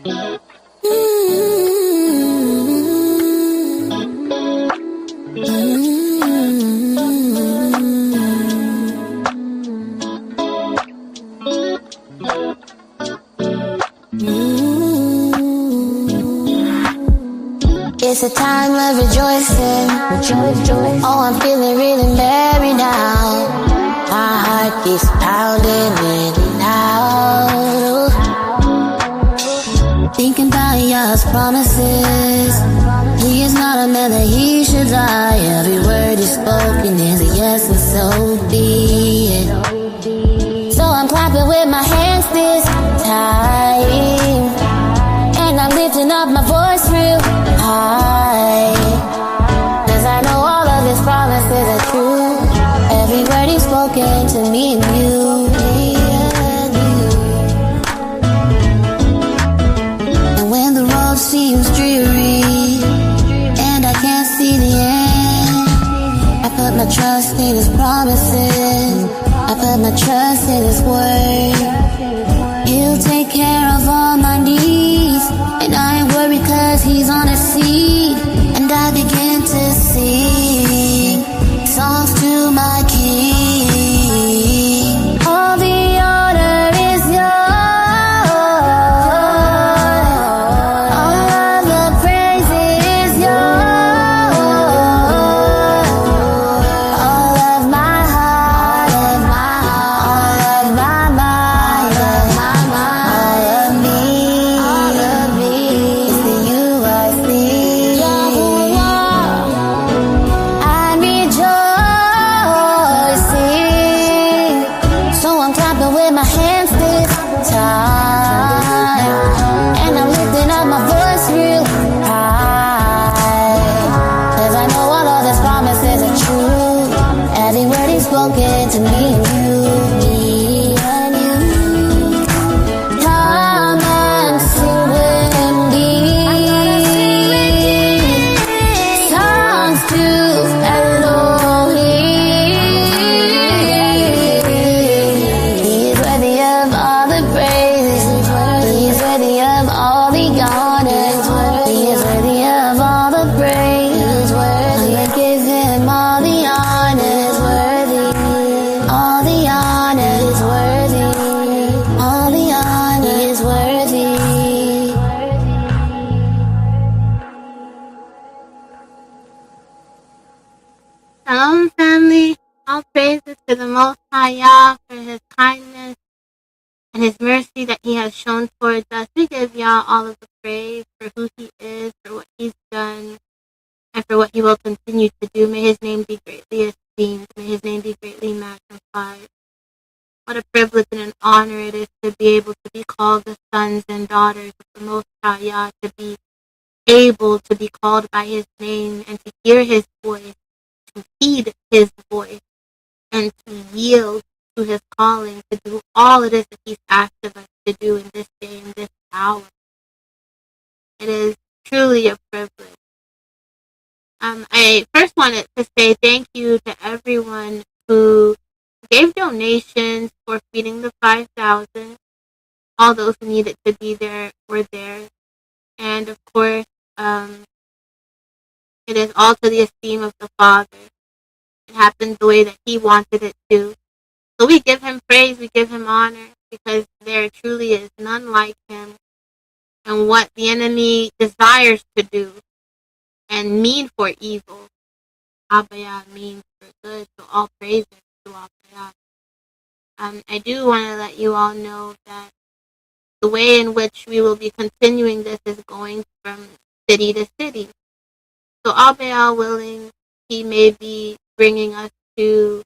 It's a time of rejoicing. Oh, I'm feeling really merry now. My heart keeps pounding in and out. Thinking about Yah's promises. He is not a man that he should lie. Every word is spoken is a yes, and so be it. So I'm clapping with my hands this time, and I'm lifting up my voice real high, 'cause I know all of his promises are true. Every word he's spoken to me and you. And when the road seems dreary and I can't see the end, I put my trust in his promises. I put my trust in his word. He'll take care of all my needs, and I ain't worried 'cause he's on his seat. And I begin to sing songs to my King. All the honor is yours. All of the praise is yours. All of my heart, all of my mind, all of me. It's in you I see. I'm rejoicing. So I'm clapping with my hands this time, and I'm lifting up my voice real high, 'cause I know all of his promises are true. Every word he's spoken to me and you, me and you. Come and sing with me. Songs to Elohim. He is worthy of all the praise. He is worthy of all the honor. He is worthy of all the praise. I'ma give him all the honor. All the honor is worthy. All the honor is worthy. Shalom, family. All praises to the Most High Yah for his kindness and his mercy that he has shown towards us. We give Yah all of the praise for who he is, for what he's done, and for what he will continue to do. May his name be greatly esteemed. May his name be greatly magnified. What a privilege and an honor it is to be able to be called the sons and daughters of the Most High Yah, to be able to be called by his name and to hear his voice, to heed his voice, and to yield to his calling, to do all it is that he's asked of us to do in this day, in this hour. It is truly a privilege. I first wanted to say thank you to everyone who gave donations for feeding the 5,000. All those who needed to be there were there. And of course, it is all to the esteem of the Father. It happened the way that he wanted it to. So we give him praise, we give him honor, because there truly is none like him. And what the enemy desires to do and mean for evil, Abaya means for good. So all praises to Abaya. I do want to let you all know that the way in which we will be continuing this is going from city to city. So Abaya willing, he may be bringing us to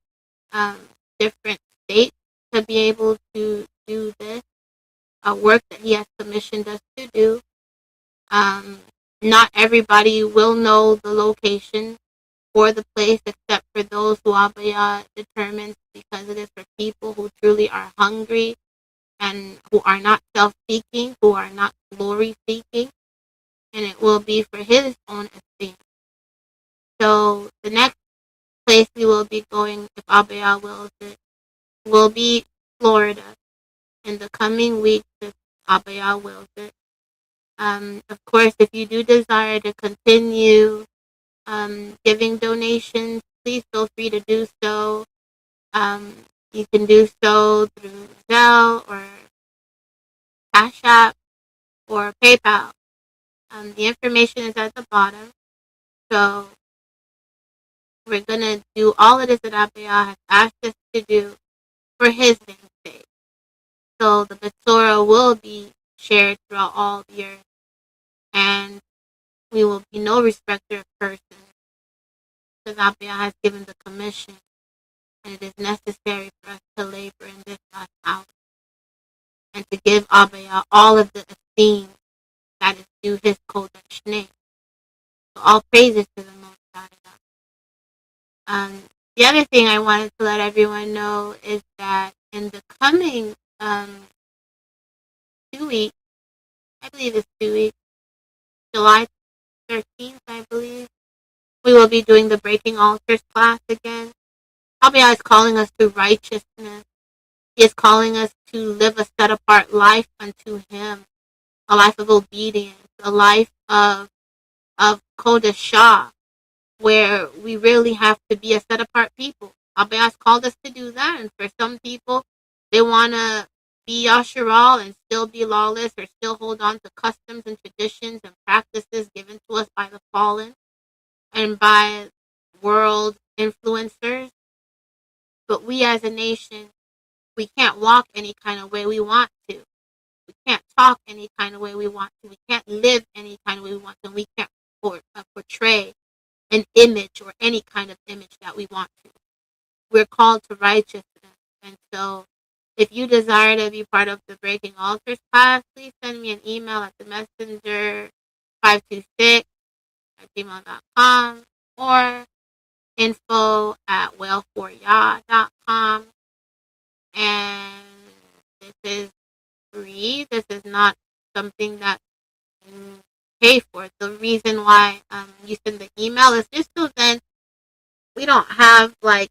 different states to be able to do this work that he has commissioned us to do. Not everybody will know the location for the place except for those who Abaya determines, because it is for people who truly are hungry and who are not self-seeking, who are not glory-seeking, and it will be for his own esteem. So the next place we will be going, if Abaya wills it, will be Florida in the coming weeks, if Abaya wills it. Of course, if you do desire to continue giving donations, please feel free to do so. You can do so through Zelle or Cash App or PayPal. The information is at the bottom. So we're going to do all of this that Abiyah has asked us to do for his name's sake. So the Betsora will be shared throughout all the earth, and we will be no respecter of persons, because Abiyah has given the commission, and it is necessary for us to labor in this last hour, and to give Abiyah all of the esteem that is due his Kodesh name. So all praises to the Most High. The other thing I wanted to let everyone know is that in the coming 2 weeks, I believe it's 2 weeks, July 13th, I believe, we will be doing the Breaking Altars class again. Abiyah is calling us to righteousness. He is calling us to live a set apart life unto him, a life of obedience, a life of Kodashah, where we really have to be a set apart people. Abiyah has called us to do that, and for some people, they want to be Yasharal and still be lawless, or still hold on to customs and traditions and practices given to us by the fallen and by world influencers. But we as a nation, we can't walk any kind of way we want to. We can't talk any kind of way we want to. We can't live any kind of way we want to. And we can't portray an image or any kind of image that we want to. We're called to righteousness. And so if you desire to be part of the Breaking Altars class, please send me an email at the messenger 526@gmail.com or info@well4ya.com. And this is free. This is not something that you pay for. The reason why you send the email is just so then we don't have like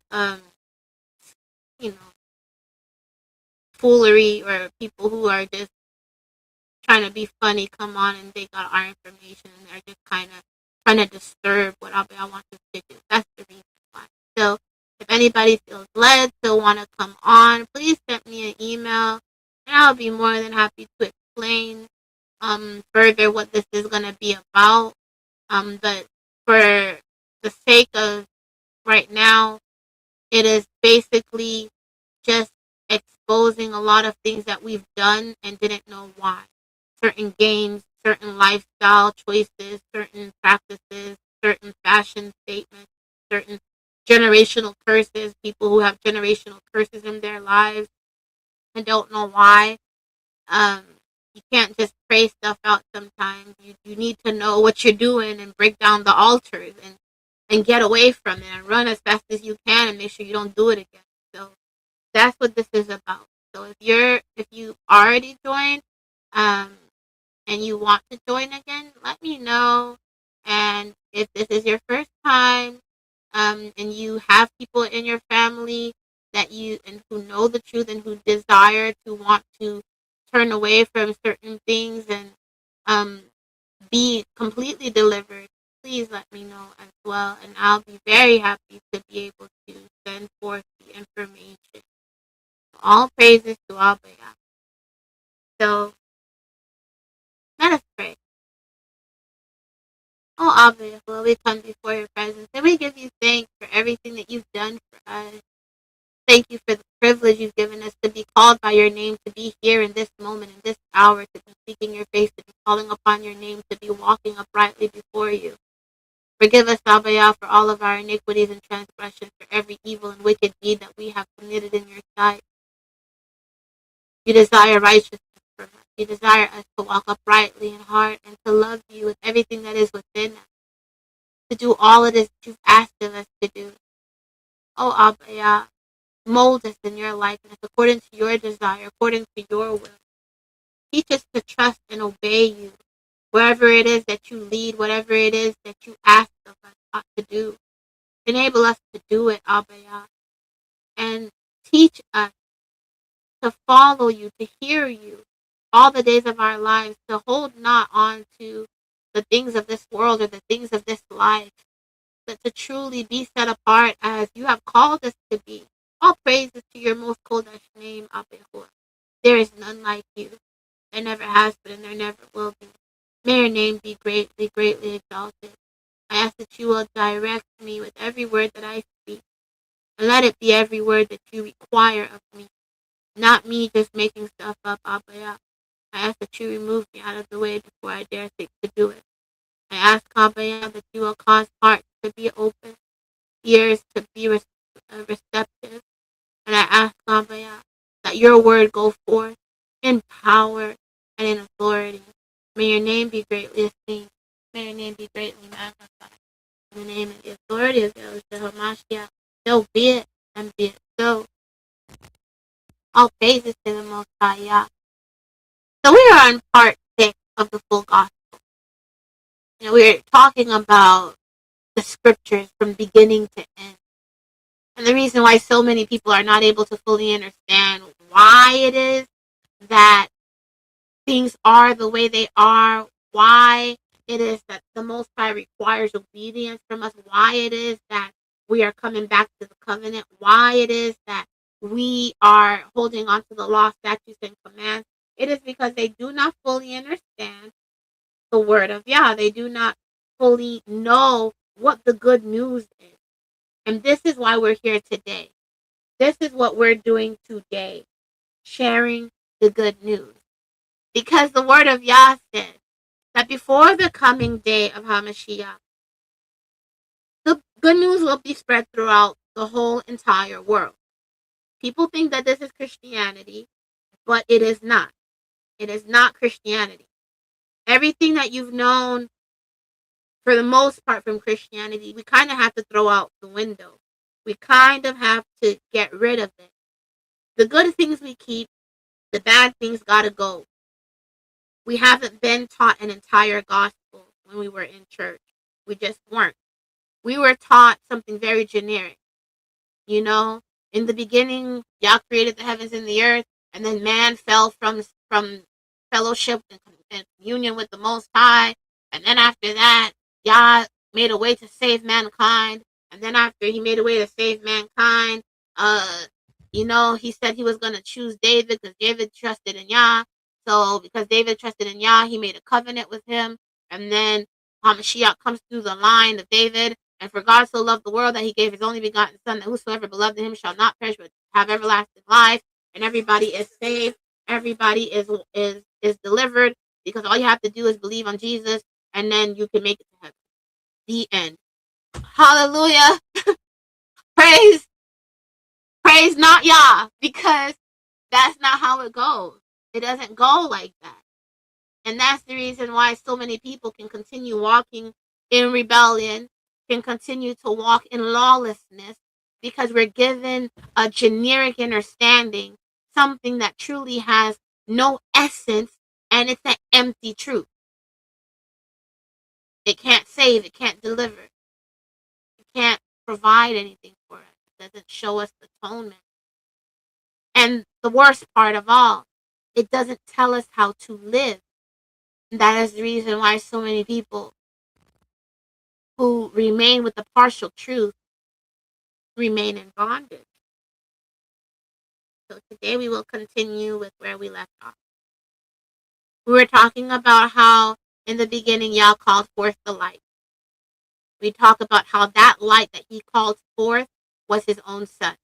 you know, foolery or people who are just trying to be funny come on and they got our information and they're just kind of trying to disturb what I want us to do. That's the reason why. So if anybody feels led to want to come on, please send me an email and I'll be more than happy to explain further what this is going to be about. But for the sake of right now, it is basically just exposing a lot of things that we've done and didn't know why. Certain games, certain lifestyle choices, certain practices, certain fashion statements, certain generational curses, people who have generational curses in their lives and don't know why. You can't just pray stuff out sometimes. You need to know what you're doing and break down the altars and get away from it and run as fast as you can and make sure you don't do it again. So that's what this is about. So if you already joined and you want to join again, let me know. And if this is your first time and you have people in your family that you and who know the truth and who desire to want to turn away from certain things and be completely delivered, please let me know as well, and I'll be very happy to be able to send forth the information. All praises to Abiyah. So let us pray. Oh Abiyah, will we come before your presence and we give you thanks for everything that you've done for us. Thank you for the privilege you've given us to be called by your name, to be here in this moment, in this hour, to be seeking your face, to be calling upon your name, to be walking uprightly before you. Forgive us, Abiyah, for all of our iniquities and transgressions, for every evil and wicked deed that we have committed in your sight. You desire righteousness from us. You desire us to walk uprightly in heart and to love you with everything that is within us, to do all it is that you've asked of us to do. Oh, Abiyah, mold us in your likeness according to your desire, according to your will. Teach us to trust and obey you wherever it is that you lead, whatever it is that you ask of us to do. Enable us to do it, Abiyah, and teach us to follow you, to hear you, all the days of our lives to hold not on to the things of this world or the things of this life, but to truly be set apart as you have called us to be. All praises to your most Kodesh name, Abihor. There is none like you. There never has been and there never will be. May your name be greatly, greatly exalted. I ask that you will direct me with every word that I speak. And let it be every word that you require of me. Not me just making stuff up, Abba. I ask that you remove me out of the way before I dare think to do it. I ask, Abba, that you will cause hearts to be open, ears to be receptive. And I ask, Abba, that your word go forth in power and in authority. May your name be greatly esteemed. May your name be greatly magnified. In the name and the authority of Yahushua HaMashiach, so be it and be it so. All praises to the Most High Yah. So we are on part 6 of the full gospel. We're talking about the scriptures from beginning to end. And the reason why so many people are not able to fully understand why it is that things are the way they are, why it is that the Most High requires obedience from us, why it is that we are coming back to the covenant, why it is that we are holding on to the law, statutes, and commands. It is because they do not fully understand the word of Yah. They do not fully know what the good news is. And this is why we're here today. This is what we're doing today, sharing the good news. Because the word of Yah said that before the coming day of HaMashiach, the good news will be spread throughout the whole entire world. People think that this is Christianity, but it is not. It is not Christianity. Everything that you've known, for the most part, from Christianity, we kind of have to throw out the window. We kind of have to get rid of it. The good things we keep, the bad things gotta go. We haven't been taught an entire gospel when we were in church. We just weren't. We were taught something very generic. In the beginning, Yah created the heavens and the earth, and then man fell from fellowship and union with the Most High. And then after that, Yah made a way to save mankind. And then after he made a way to save mankind, he said he was going to choose David because David trusted in Yah. So because David trusted in Yah, he made a covenant with him. And then HaMashiach comes through the line of David. And for God so loved the world that he gave his only begotten Son, that whosoever believed in him shall not perish but have everlasting life. And everybody is saved. Everybody is delivered, because all you have to do is believe on Jesus, and then you can make it to heaven. The end. Hallelujah. Praise not Yah, because that's not how it goes. It doesn't go like that. And that's the reason why so many people can continue walking in rebellion, can continue to walk in lawlessness, because we're given a generic understanding, something that truly has no essence, and it's an empty truth. It can't save, it can't deliver, it can't provide anything for us. It doesn't show us atonement. And the worst part of all, it doesn't tell us how to live. And that is the reason why so many people who remain with the partial truth remain in bondage. So today we will continue with where we left off. We were talking about how in the beginning Yah called forth the light. We talk about how that light that he called forth was his own Son.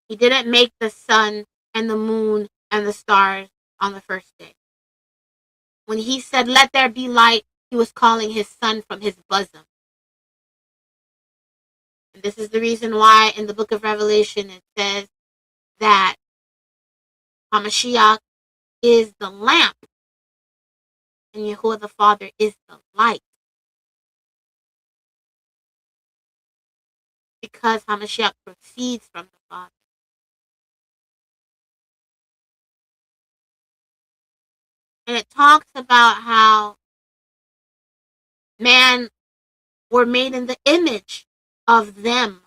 He didn't make the sun and the moon and the stars on the first day. When he said, "Let there be light," he was calling his Son from his bosom. And this is the reason why in the book of Revelation it says that HaMashiach is the lamp and Yahuwah the Father is the light. Because HaMashiach proceeds from the Father. And it talks about how man were made in the image of them,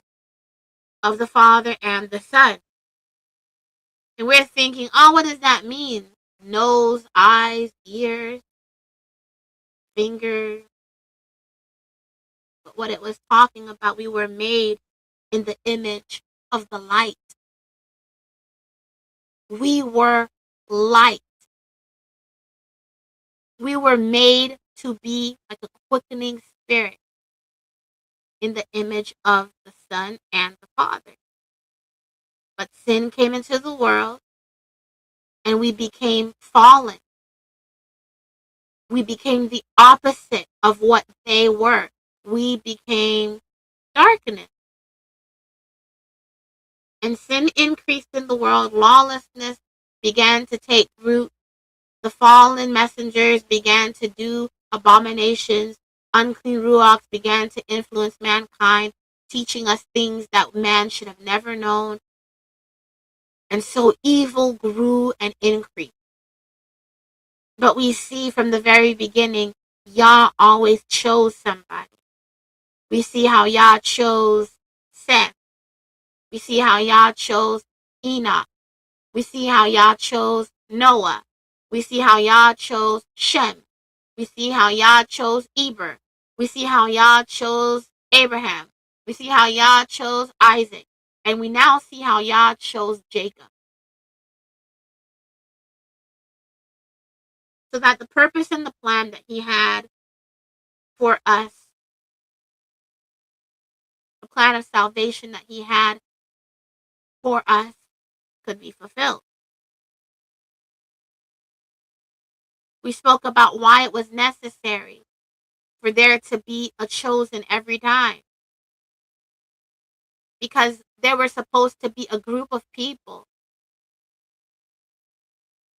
of the Father and the Son. And we're thinking, oh, what does that mean? nose, eyes, ears, fingers. But what it was talking about, we were made in the image of the light. We were light. We were made to be like a quickening spirit in the image of the Son and the Father. But sin came into the world and we became fallen. We became the opposite of what they were. We became darkness. And sin increased in the world. Lawlessness began to take root. The fallen messengers began to do abominations. Unclean ruachs began to influence mankind, teaching us things that man should have never known. And so evil grew and increased. But we see from the very beginning, Yah always chose somebody. We see how Yah chose Seth. We see how Yah chose Enoch. We see how Yah chose Noah. We see how Yah chose Shem. We see how Yah chose Eber. We see how Yah chose Abraham. We see how Yah chose Isaac. And we now see how Yah chose Jacob. So that the purpose and the plan that he had for us, the plan of salvation that he had for us, could be fulfilled. We spoke about why it was necessary for there to be a chosen every time. Because there were supposed to be a group of people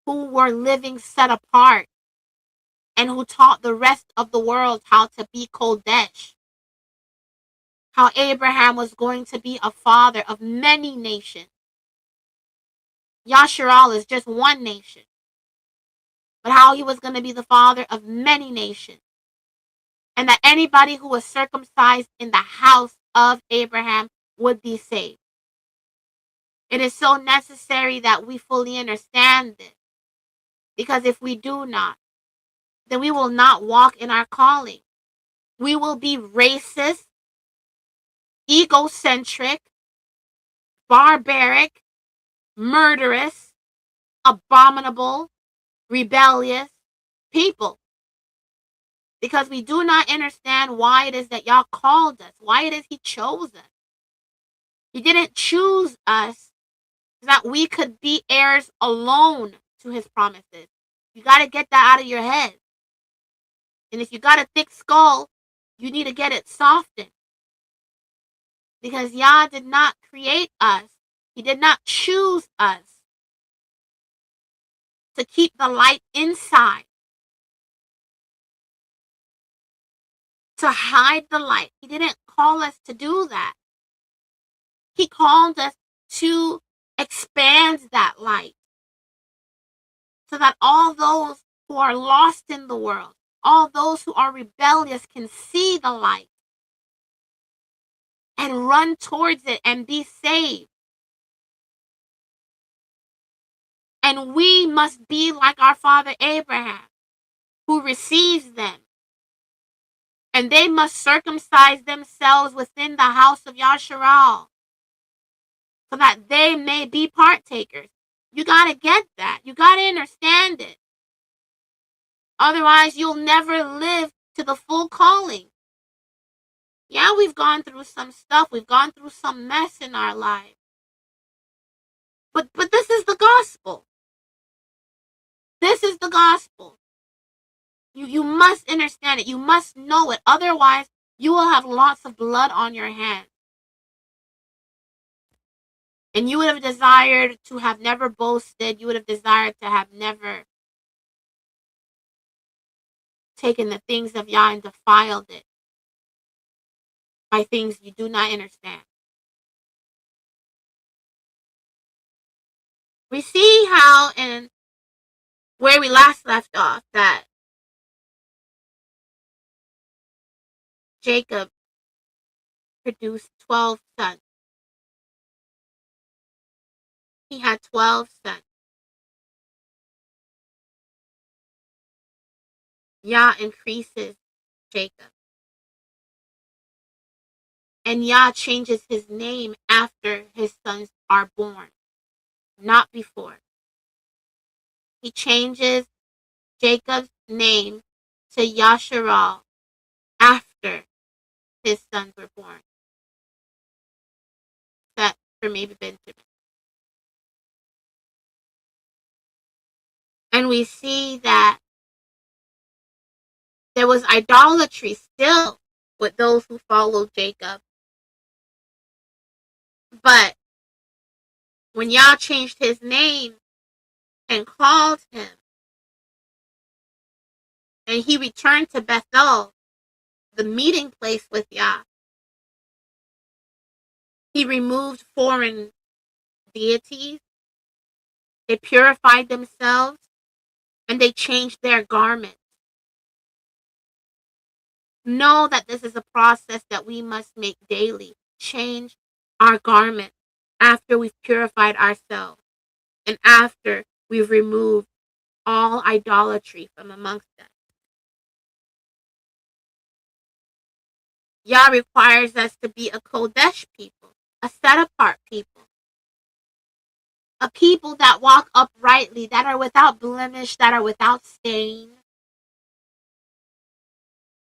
who were living set apart and who taught the rest of the world how to be Kodesh. How Abraham was going to be a father of many nations. Yasharal is just one nation. But how he was going to be the father of many nations. And that anybody who was circumcised in the house of Abraham would be saved. It is so necessary that we fully understand this. Because if we do not, then we will not walk in our calling. We will be racist, egocentric, barbaric, murderous, abominable, rebellious people. Because we do not understand why it is that Yah called us, why it is He chose us. He didn't choose us so that we could be heirs alone to His promises. You got to get that out of your head. And if you got a thick skull, you need to get it softened. Because Yah did not create us. He did not choose us to keep the light inside. To hide the light. He didn't call us to do that. He called us to expand that light. So that all those who are lost in the world, all those who are rebellious can see the light and run towards it and be saved. And we must be like our father Abraham, who receives them. And they must circumcise themselves within the house of Yasharal, so that they may be partakers. You got to get that. You got to understand it. Otherwise, you'll never live to the full calling. Yeah, we've gone through some stuff. We've gone through some mess in our life. But this is the gospel. This is the gospel. You must understand it. You must know it. Otherwise, you will have lots of blood on your hands. And you would have desired to have never boasted. You would have desired to have never taken the things of Yah and defiled it by things you do not understand. We see how, and where we last left off, that Jacob produced 12 sons. He had 12 sons. Yah increases Jacob. And Yah changes his name after his sons are born, not before. He changes Jacob's name to Yasharal after his sons were born. Except for maybe Benjamin. And we see that there was idolatry still with those who followed Jacob. But when Yah changed his name and called him, and he returned to Bethel, the meeting place with Yah, he removed foreign deities, they purified themselves, and they changed their garments. Know that this is a process that we must make daily. Change our garment after we've purified ourselves and after we've removed all idolatry from amongst us. Yah requires us to be a Kodesh people, a set-apart people, a people that walk uprightly, that are without blemish, that are without stain.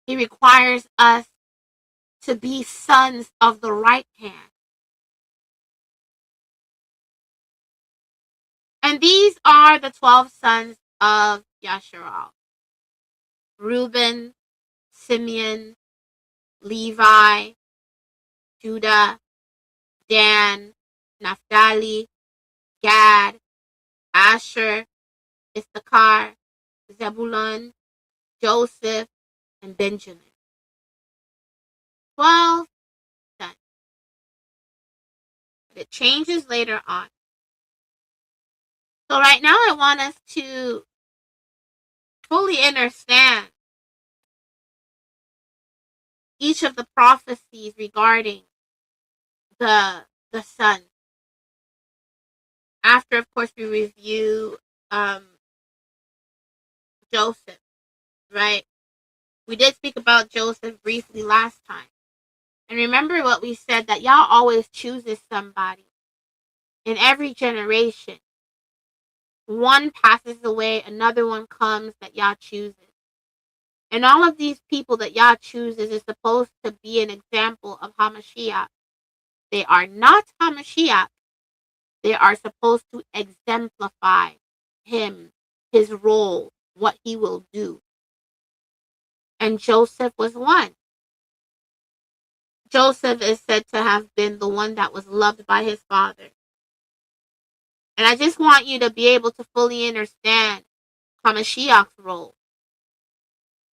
He requires us to be sons of the right hand. And these are the 12 sons of Yasharal: Reuben, Simeon, Levi, Judah, Dan, Naphtali, Gad, Asher, Issachar, Zebulun, Joseph, and Benjamin. 12 sons. But it changes later on. So right now I want us to fully understand each of the prophecies regarding the sons. After, of course, we review Joseph, right? We did speak about Joseph briefly last time. And remember what we said, that Yah always chooses somebody in every generation. One passes away, another one comes that Yah chooses. And all of these people that Yah chooses is supposed to be an example of HaMashiach. They are not HaMashiach. They are supposed to exemplify him, his role, what he will do. And Joseph was one. Joseph is said to have been the one that was loved by his father. And I just want you to be able to fully understand HaMashiach's role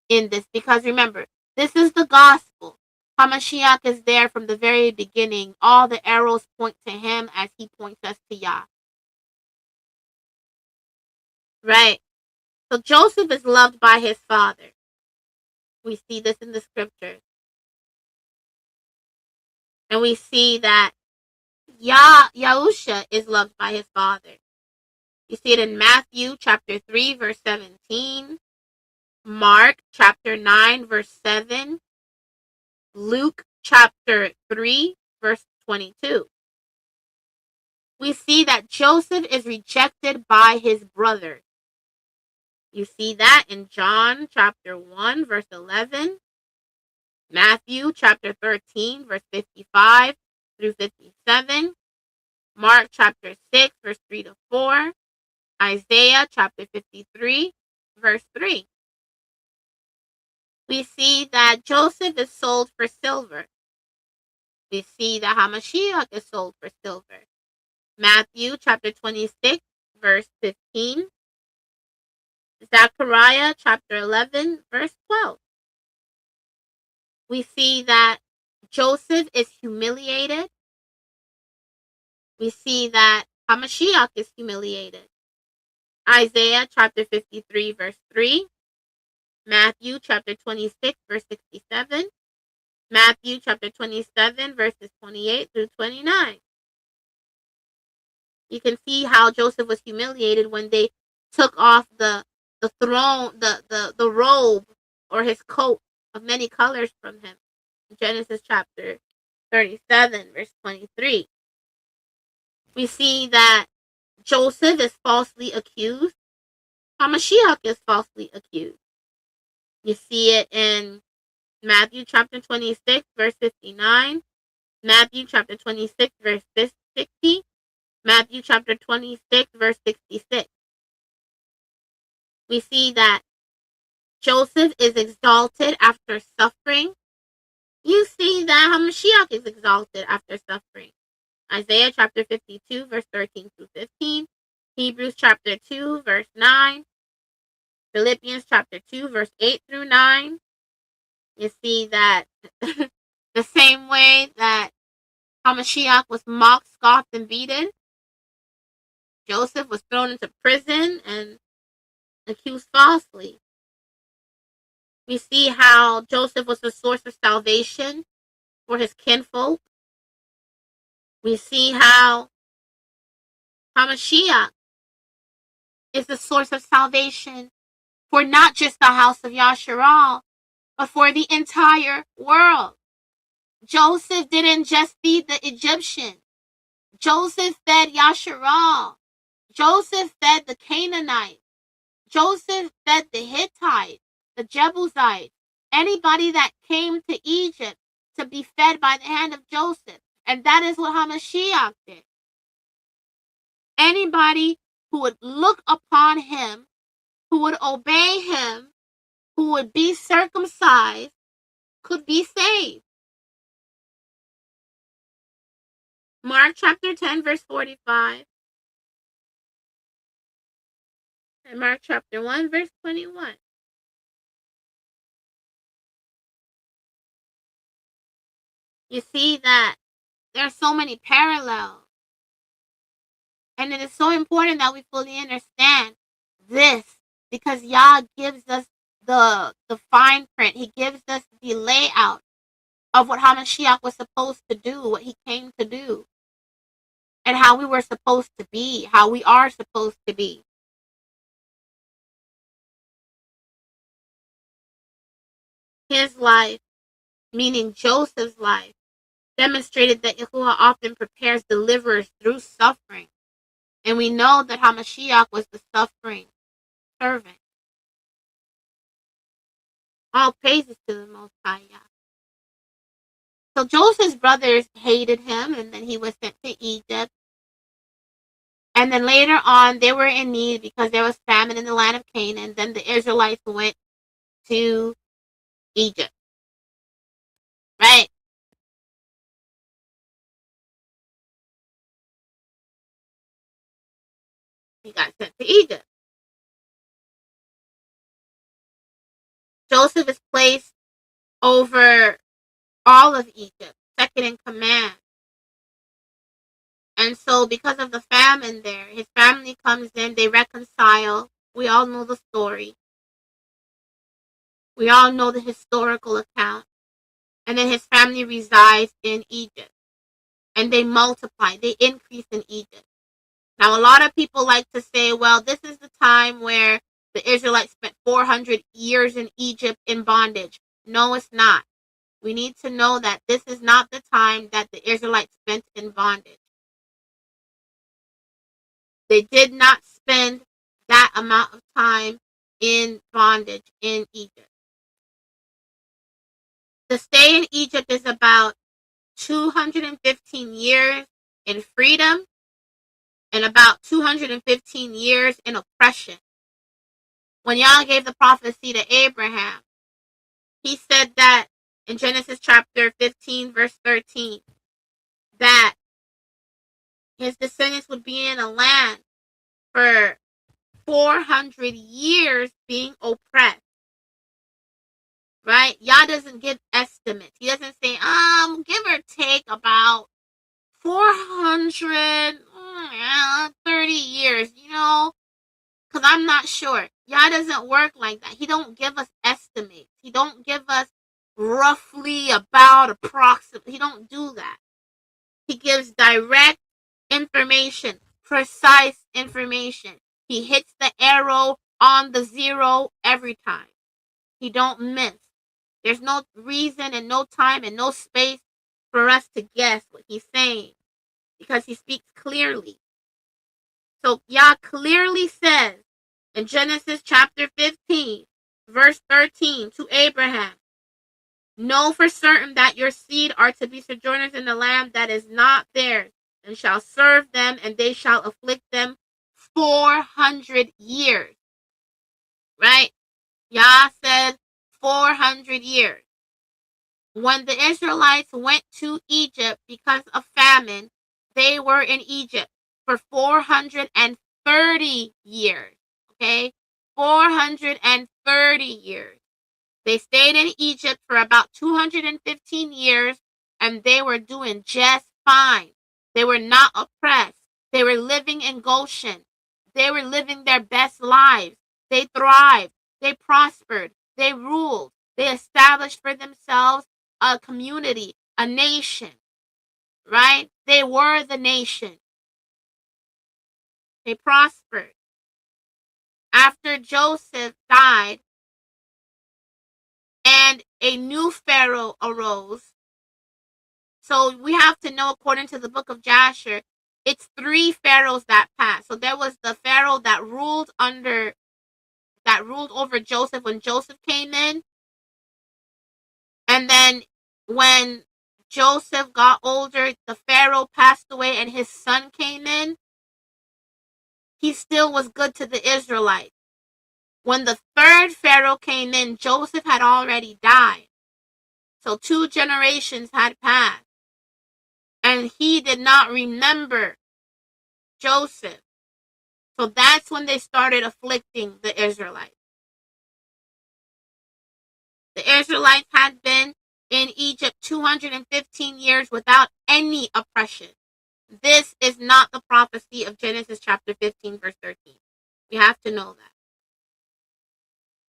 in this. Because remember, this is the gospel. HaMashiach is there from the very beginning. All the arrows point to him as he points us to Yah. Right? So Joseph is loved by his father. We see this in the scriptures. And we see that Yahusha is loved by his father. You see it in Matthew chapter 3, verse 17. Mark chapter 9, verse 7. Luke chapter 3, verse 22. We see that Joseph is rejected by his brothers. You see that in John chapter 1, verse 11. Matthew chapter 13, verse 55 through 57. Mark chapter 6, verse 3 to 4. Isaiah chapter 53, verse 3. We see that Joseph is sold for silver. We see that HaMashiach is sold for silver. Matthew chapter 26, verse 15. Zechariah chapter 11, verse 12. We see that Joseph is humiliated. We see that HaMashiach is humiliated. Isaiah chapter 53, verse 3. Matthew chapter 26, verse 67. Matthew chapter 27, verses 28 through 29. You can see how Joseph was humiliated when they took off the the throne, the robe or his coat of many colors from him. Genesis chapter 37, verse 23. We see that Joseph is falsely accused. Hamashiach is falsely accused. You see it in Matthew chapter 26, verse 59, Matthew chapter 26, verse 60, Matthew chapter 26, verse 66. We see that Joseph is exalted after suffering. You see that Hamashiach is exalted after suffering. Isaiah chapter 52, verse 13 through 15, Hebrews chapter 2, verse 9, Philippians chapter 2, verse 8 through 9. You see that the same way that Hamashiach was mocked, scoffed, and beaten, Joseph was thrown into prison and accused falsely. We see how Joseph was the source of salvation for his kinfolk. We see how Hamashiach is the source of salvation for not just the house of Yasharal, but for the entire world. Joseph didn't just feed the Egyptians. Joseph fed Yasharal. Joseph fed the Canaanites. Joseph fed the Hittites, the Jebusites, anybody that came to Egypt to be fed by the hand of Joseph. And that is what Hamashiach did. Anybody who would look upon him, who would obey him, who would be circumcised, could be saved. Mark chapter 10, verse 45. And Mark chapter 1, verse 21. You see that there are so many parallels. And it is so important that we fully understand this, because Yah gives us the fine print. He gives us the layout of what Hamashiach was supposed to do, what he came to do, and how we were supposed to be, how we are supposed to be. His life, meaning Joseph's life, demonstrated that Yahuwah often prepares deliverers through suffering. And we know that Hamashiach was the suffering servant. All praises to the Most High Yah. So Joseph's brothers hated him, and then he was sent to Egypt. And then later on, they were in need because there was famine in the land of Canaan. Then the Israelites went to Egypt. Right? He got sent to Egypt. Joseph is placed over all of Egypt, second in command. And so because of the famine there, his family comes in, they reconcile. We all know the story. We all know the historical account. And then his family resides in Egypt. And they multiply, they increase in Egypt. Now, a lot of people like to say, well, this is the time where the Israelites spent 400 years in Egypt in bondage. No, it's not. We need to know that this is not the time that the Israelites spent in bondage. They did not spend that amount of time in bondage in Egypt. The stay in Egypt is about 215 years in freedom and about 215 years in oppression. When Yah gave the prophecy to Abraham, he said that in Genesis chapter 15, verse 13, that his descendants would be in a land for 400 years being oppressed. Right? Yah doesn't give estimates. He doesn't say, give or take about 430 years, because I'm not sure. Yah doesn't work like that. He don't give us estimates. He don't give us roughly about approximately. He don't do that. He gives direct information, precise information. He hits the arrow on the zero every time. He don't miss. There's no reason and no time and no space for us to guess what he's saying, because he speaks clearly. So Yah clearly says in Genesis chapter 15, verse 13 to Abraham, know for certain that your seed are to be sojourners in the land that is not theirs, and shall serve them, and they shall afflict them 400 years. Right? Yah said 400 years. When the Israelites went to Egypt because of famine, they were in Egypt for 430 years. Okay? 430 years. They stayed in Egypt for about 215 years, and they were doing just fine. They were not oppressed. They were living in Goshen. They were living their best lives. They thrived. They prospered. They ruled. They established for themselves a community, a nation, right? They were the nation. They prospered. After Joseph died and a new Pharaoh arose, so we have to know, according to the book of Jasher, it's 3 pharaohs that passed. So there was the Pharaoh that ruled over Joseph when Joseph came in. And then when Joseph got older, the Pharaoh passed away and his son came in. He still was good to the Israelites. When the 3rd Pharaoh came in, Joseph had already died. So 2 generations had passed. And he did not remember Joseph. So that's when they started afflicting the Israelites. The Israelites had been in Egypt 215 years without any oppression. This is not the prophecy of Genesis chapter 15, verse 13. You have to know that.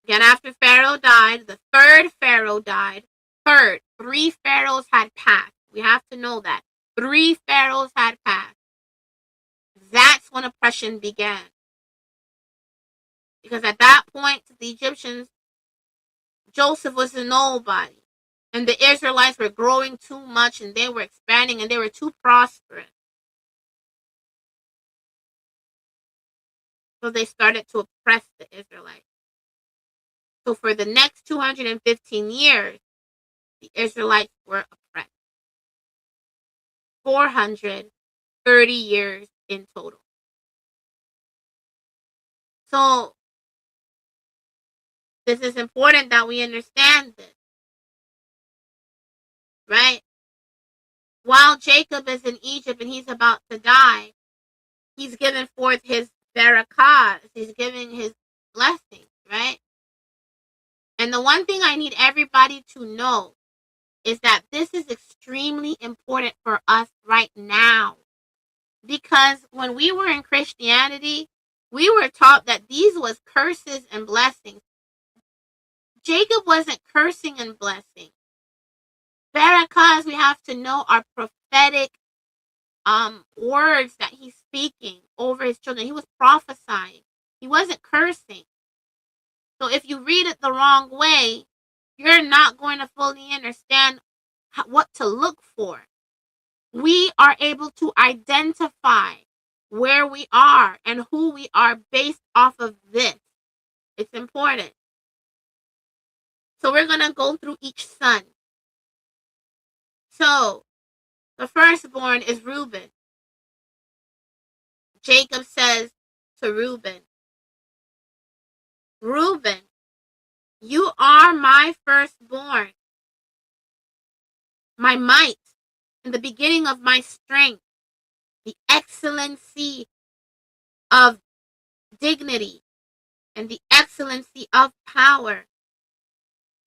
Again, after Pharaoh died, the 3rd Pharaoh died. 3 pharaohs had passed. We have to know that. 3 pharaohs had passed. That's when oppression began. Because at that point, the Egyptians, Joseph was a nobody. And the Israelites were growing too much, and they were expanding, and they were too prosperous. So they started to oppress the Israelites. So for the next 215 years, the Israelites were oppressed. 430 years in total. So this is important that we understand this. Right? While Jacob is in Egypt and he's about to die, he's giving forth his barakahs. He's giving his blessings, right? And the one thing I need everybody to know is that this is extremely important for us right now. Because when we were in Christianity, we were taught that these was curses and blessings. Jacob wasn't cursing and blessing. Barakahs, we have to know, are prophetic words that he's speaking over his children. He was prophesying. He wasn't cursing. So if you read it the wrong way, you're not going to fully understand what to look for. We are able to identify where we are and who we are based off of this. It's important. So we're going to go through each son. So the firstborn is Reuben. Jacob says to Reuben, Reuben, you are my firstborn, my might, and the beginning of my strength, the excellency of dignity, and the excellency of power.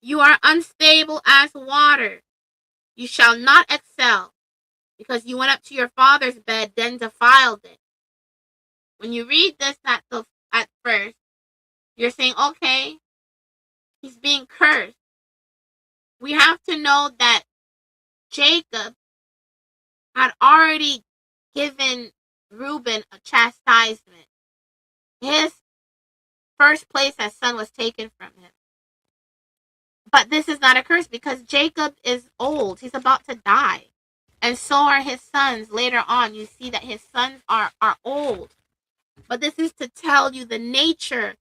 You are unstable as water. You shall not excel, because you went up to your father's bed, then defiled it. When you read this at first, you're saying, okay, he's being cursed. We have to know that Jacob had already given Reuben a chastisement. His first place as son was taken from him. But this is not a curse because Jacob is old. He's about to die. And so are his sons. Later on, you see that his sons are old. But this is to tell you the nature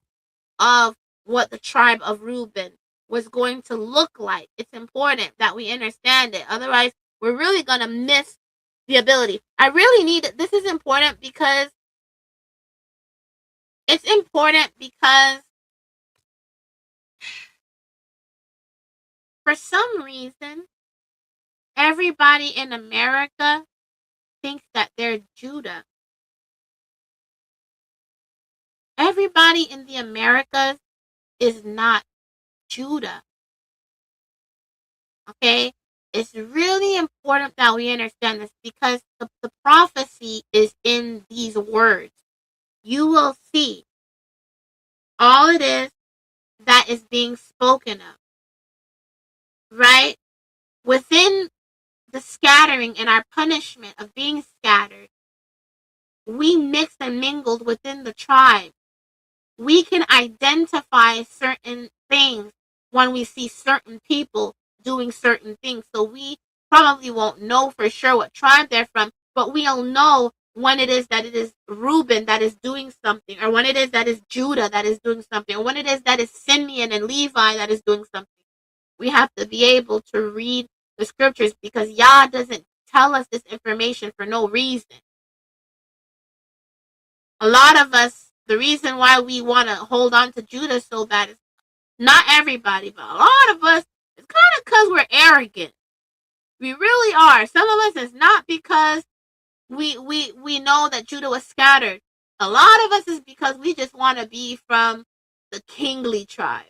of what the tribe of Reuben was going to look like. It's important that we understand it. Otherwise, we're really going to miss the ability. I really need it. This is important because it's important because for some reason, everybody in America thinks that they're Judah. Everybody in the Americas is not Judah. Okay? It's really important that we understand this because the prophecy is in these words. You will see all it is that is being spoken of. Right? Within the scattering and our punishment of being scattered, we mixed and mingled within the tribe. We can identify certain things when we see certain people doing certain things. So we probably won't know for sure what tribe they're from, but we'll know when it is that it is Reuben that is doing something, or when it is that is Judah that is doing something, or when it is that is Simeon and Levi that is doing something. We have to be able to read the scriptures because Yah doesn't tell us this information for no reason. A lot of us, the reason why we want to hold on to Judah so bad is not everybody, but a lot of us, it's kind of because we're arrogant. We really are. Some of us, it's not because we know that Judah was scattered. A lot of us is because we just want to be from the kingly tribe.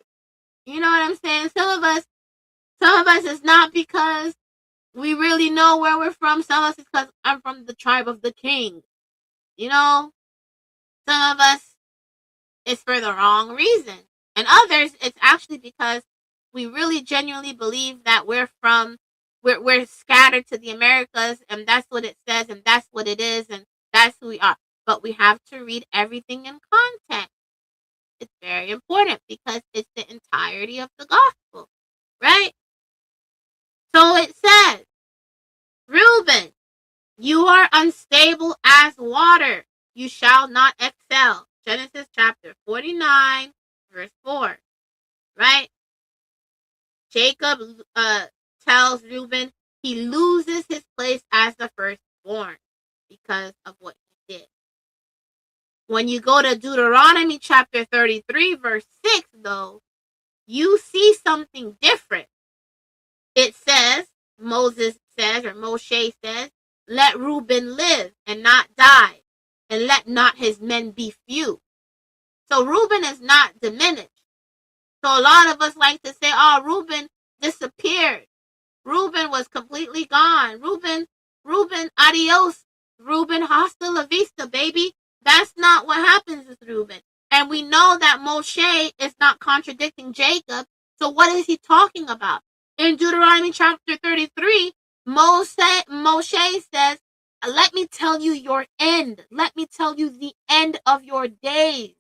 You know what I'm saying? Some of us is not because we really know where we're from. Some of us is because I'm from the tribe of the king. You know? Some of us, it's for the wrong reason. And others, it's actually because we really genuinely believe that we're scattered to the Americas, and that's what it says, and that's what it is, and that's who we are. But we have to read everything in context. It's very important because it's the entirety of the gospel, right? So it says, Reuben, you are unstable as water. You shall not excel. Genesis chapter 49, verse 4. Right? Jacob tells Reuben he loses his place as the firstborn because of what he did. When you go to Deuteronomy chapter 33, verse 6, though, you see something different. It says, Moshe says, let Reuben live and not die, and let not his men be few. So Reuben is not diminished. So a lot of us like to say, oh, Reuben disappeared. Reuben was completely gone. Reuben, adios. Reuben, hasta la vista, baby. That's not what happens with Reuben. And we know that Moshe is not contradicting Jacob. So what is he talking about? In Deuteronomy chapter 33, Moshe says, let me tell you your end. Let me tell you the end of your days.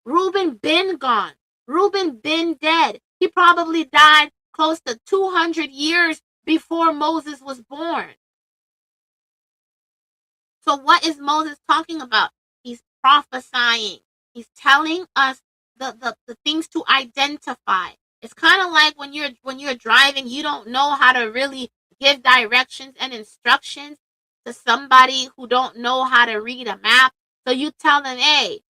Reuben been gone. Reuben been dead. He probably died close to 200 years before Moses was born. So what is Moses talking about? He's prophesying. He's telling us the things to identify. It's kind of like when you're driving, you don't know how to really give directions and instructions to somebody who don't know how to read a map. So you tell them, hey,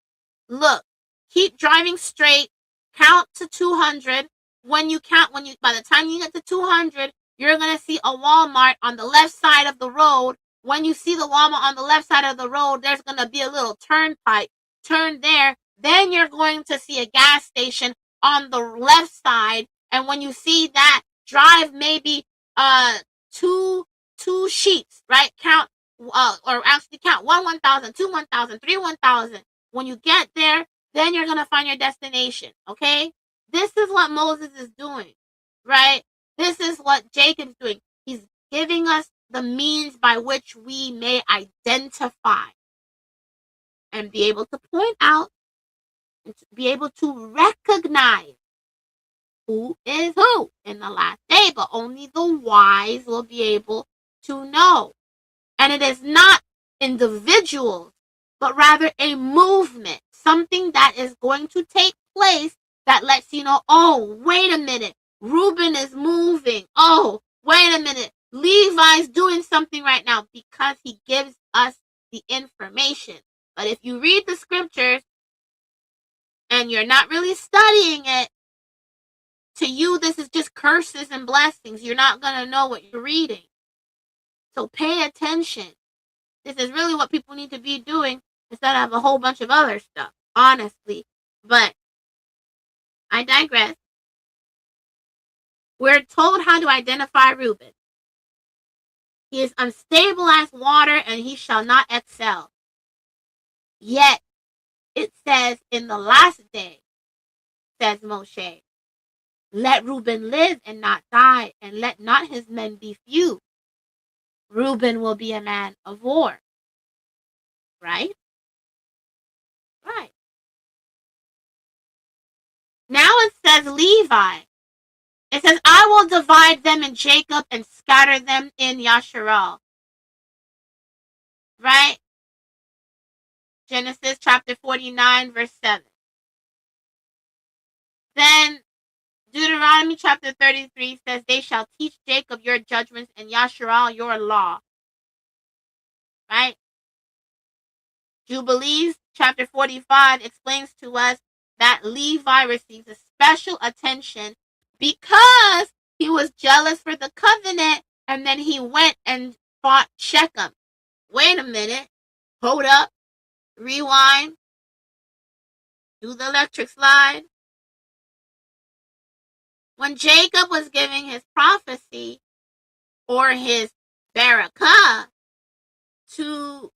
look, keep driving straight, count to 200. By the time you get to 200, you're going to see a Walmart on the left side of the road. When you see the Walmart on the left side of the road, there's going to be a little turnpike. Turn there. Then you're going to see a gas station on the left side. And when you see that, drive maybe two sheets, right? Count 1, 1,000, 2, 1,000, 3, 1,000. When you get there, then you're going to find your destination, okay? This is what Moses is doing, right? This is what Jacob's doing. He's giving us the means by which we may identify and be able to point out and to be able to recognize who is who in the last day, but only the wise will be able to know. And it is not individuals, but rather a movement, something that is going to take place that lets you know, oh, wait a minute, Reuben is moving. Oh, wait a minute, Levi's doing something right now, because he gives us the information. But if you read the scriptures and you're not really studying it, to you, this is just curses and blessings. You're not going to know what you're reading. So pay attention. This is really what people need to be doing instead of a whole bunch of other stuff, honestly. But I digress. We're told how to identify Reuben. He is unstable as water, and he shall not excel. Yet, it says in the last day, says Moshe, let Reuben live and not die, and let not his men be few. Reuben will be a man of war. Right? Right. Now it says Levi. It says, I will divide them in Jacob and scatter them in Yasharal. Right? Genesis chapter 49, verse 7. Then Deuteronomy chapter 33 says, they shall teach Jacob your judgments and Yasharal your law. Right? Jubilees chapter 45 explains to us that Levi receives a special attention because he was jealous for the covenant, and then he went and fought Shechem. Wait a minute. Hold up. Rewind. Do the electric slide. When Jacob was giving his prophecy or his barakah to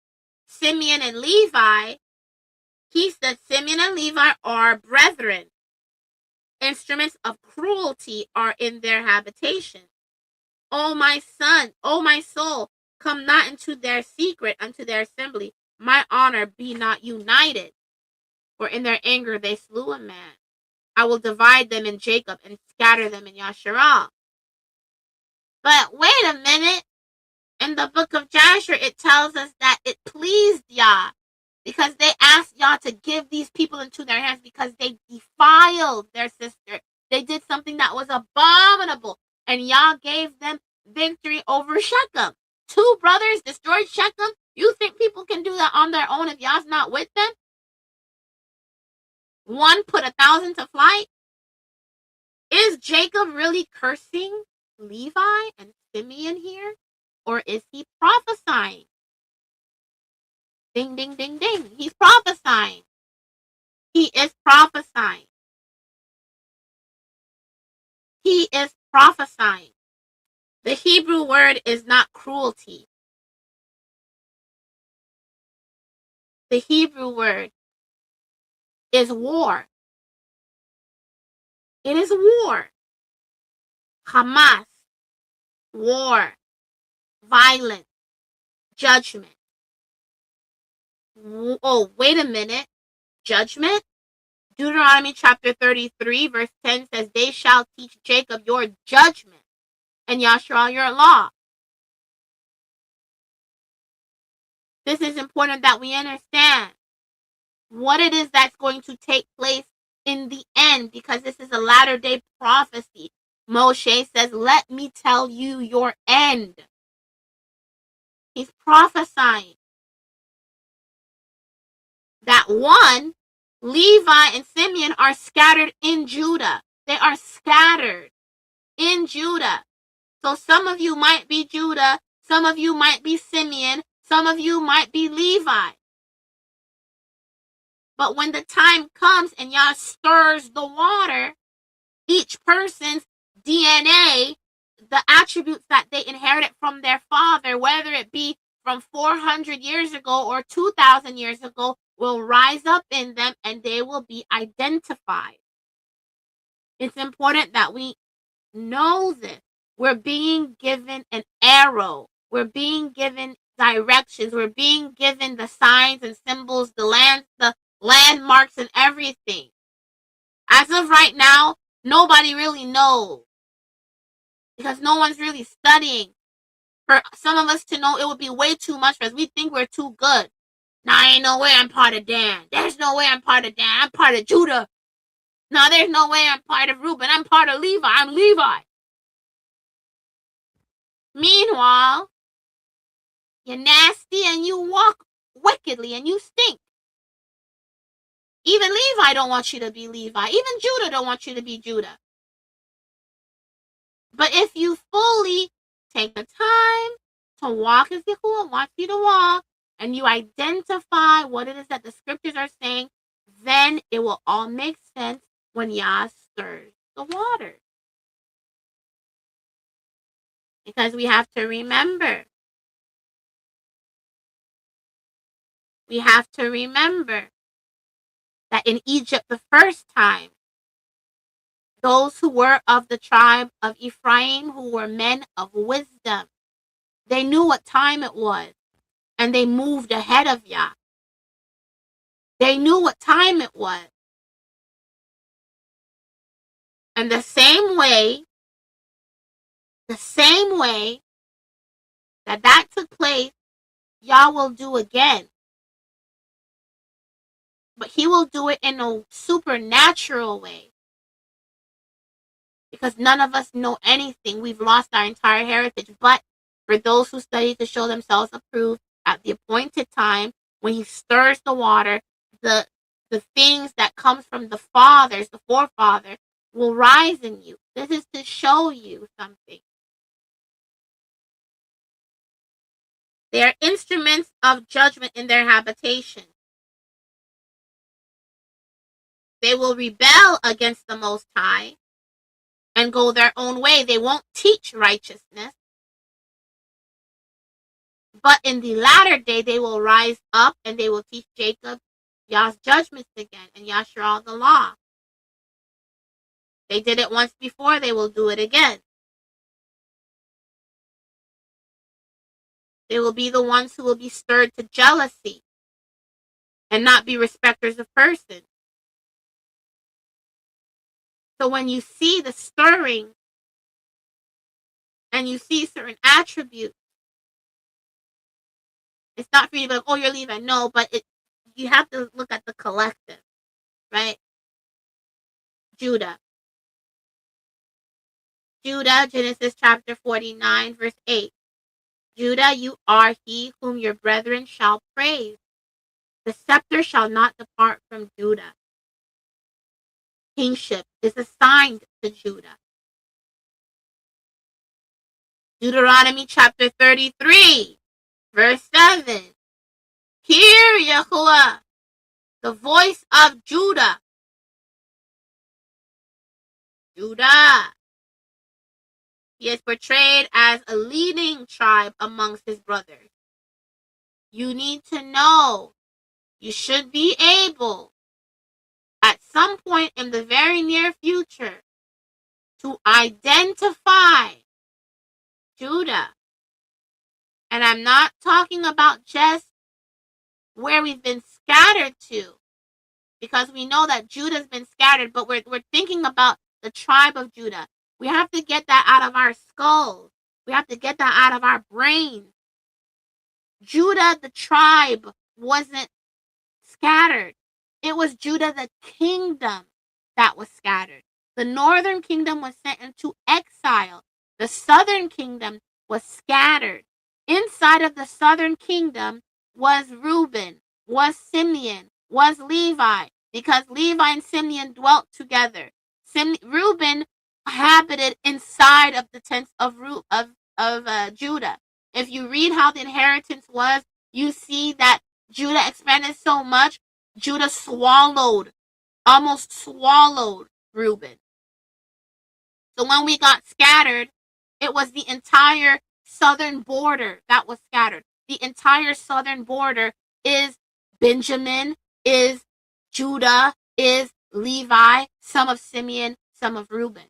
Simeon and Levi, he said Simeon and Levi are brethren. Instruments of cruelty are in their habitation. O my son, O my soul, come not into their secret, unto their assembly. My honor be not united. For in their anger they slew a man. I will divide them in Jacob and scatter them in Yasharal. But wait a minute. In the book of Jasher, it tells us that it pleased Yah, because they asked Yah to give these people into their hands because they defiled their sister. They did something that was abominable. And Yah gave them victory over Shechem. Two brothers destroyed Shechem. You think people can do that on their own if Yah's not with them? One put 1,000 to flight. Is Jacob really cursing Levi and Simeon here? Or is he prophesying? Ding, ding, ding, ding. He's prophesying. He is prophesying. He is prophesying. The Hebrew word is not cruelty. The Hebrew word is war. It is war. Hamas. War. Violence. Judgment. Oh, wait a minute. Judgment? Deuteronomy chapter 33 verse 10 says, they shall teach Jacob your judgment and Yasharal your law. This is important that we understand what it is that's going to take place in the end, because this is a latter day prophecy. Moshe says, let me tell you your end. He's prophesying that one, Levi and Simeon are scattered in Judah. They are scattered in Judah. So some of you might be Judah, some of you might be Simeon, some of you might be Levi. But when the time comes and Yah stirs the water, each person's DNA, the attributes that they inherited from their father, whether it be from 400 years ago or 2,000 years ago, will rise up in them and they will be identified. It's important that we know this. We're being given an arrow. We're being given directions. We're being given the signs and symbols, the lands, the landmarks and everything. As of right now, nobody really knows because no one's really studying. For some of us to know, it would be way too much for us. We think we're too good. Now, ain't no way I'm part of Dan. There's no way I'm part of Dan. I'm part of Judah. No, there's no way I'm part of Reuben. I'm part of Levi. I'm Levi. Meanwhile, you're nasty and you walk wickedly and you stink. Even Levi don't want you to be Levi. Even Judah don't want you to be Judah. But if you fully take the time to walk as Yahuwah wants you to walk, and you identify what it is that the scriptures are saying, then it will all make sense when Yah stirs the water. Because we have to remember. We have to remember that in Egypt the first time, those who were of the tribe of Ephraim, who were men of wisdom, they knew what time it was, and they moved ahead of Yah. They knew what time it was. And the same way that took place, Yah will do again. But he will do it in a supernatural way. Because none of us know anything. We've lost our entire heritage. But for those who study to show themselves approved at the appointed time, when he stirs the water, the things that comes from the fathers, the forefathers, will rise in you. This is to show you something. They are instruments of judgment in their habitation. They will rebel against the Most High and go their own way. They won't teach righteousness. But in the latter day, they will rise up and they will teach Jacob Yah's judgments again and Yashar the law. They did it once before, they will do it again. They will be the ones who will be stirred to jealousy and not be respecters of persons. So when you see the stirring and you see certain attributes, it's not for you to be like, oh, you're leaving. No, but you have to look at the collective, right? Judah, Genesis chapter 49, verse 8. Judah, you are he whom your brethren shall praise. The scepter shall not depart from Judah. Kingship is assigned to Judah. Deuteronomy chapter 33, verse 7. Hear, Yahuwah, the voice of Judah. Judah. He is portrayed as a leading tribe amongst his brothers. You need to know, you should be able, at some point in the very near future, to identify Judah. And I'm not talking about just where we've been scattered to, because we know that Judah's been scattered, but we're thinking about the tribe of Judah. We have to get that out of our skulls. We have to get that out of our brains. Judah, the tribe, wasn't scattered. It was Judah, the kingdom, that was scattered. The northern kingdom was sent into exile. The southern kingdom was scattered. Inside of the southern kingdom was Reuben, was Simeon, was Levi, because Levi and Simeon dwelt together. Reuben habited inside of the tents of Judah. If you read how the inheritance was, you see that Judah expanded so much, Judah almost swallowed Reuben. So when we got scattered, it was the entire southern border that was scattered. The entire southern border is Benjamin, is Judah, is Levi, some of Simeon, some of Reuben.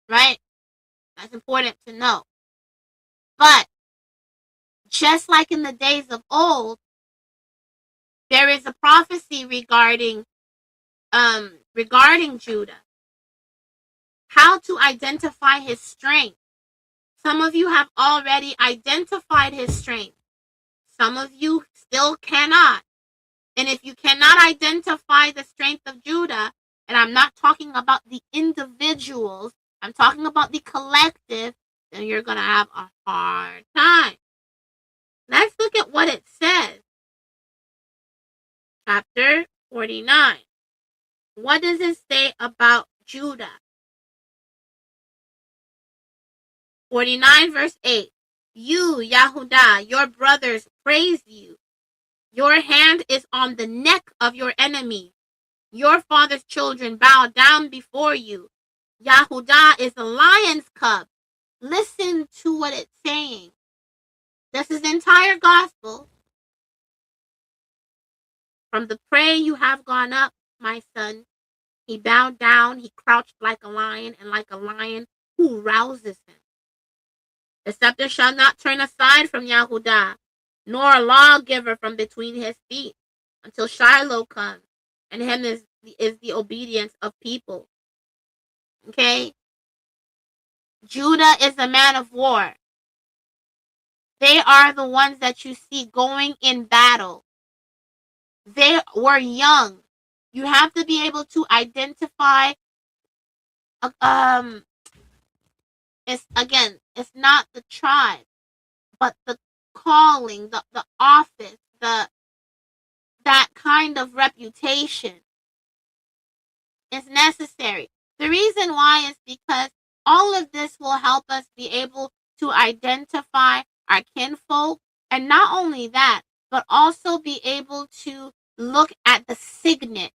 Right? That's important to know. But just like in the days of old, There is a prophecy regarding Judah. How to identify his strength. Some of you have already identified his strength. Some of you still cannot. And if you cannot identify the strength of Judah, and I'm not talking about the individuals, I'm talking about the collective, then you're going to have a hard time. Let's look at what it says. Chapter 49. What does it say about Judah? 49 verse 8. You, Yahudah, your brothers praise you. Your hand is on the neck of your enemy. Your father's children bow down before you. Yahudah is a lion's cub. Listen to what it's saying. This is the entire gospel. From the prey you have gone up, my son. He bowed down, he crouched like a lion, and like a lion, who rouses him? The scepter shall not turn aside from Yahudah, nor a lawgiver from between his feet, until Shiloh comes, and him is the obedience of people. Okay? Judah is a man of war. They are the ones that you see going in battle. They were young. You have to be able to identify. It's not the tribe, but the calling, the office, that kind of reputation is necessary. The reason why is because all of this will help us be able to identify our kinfolk, and not only that, but also be able to look at the signet.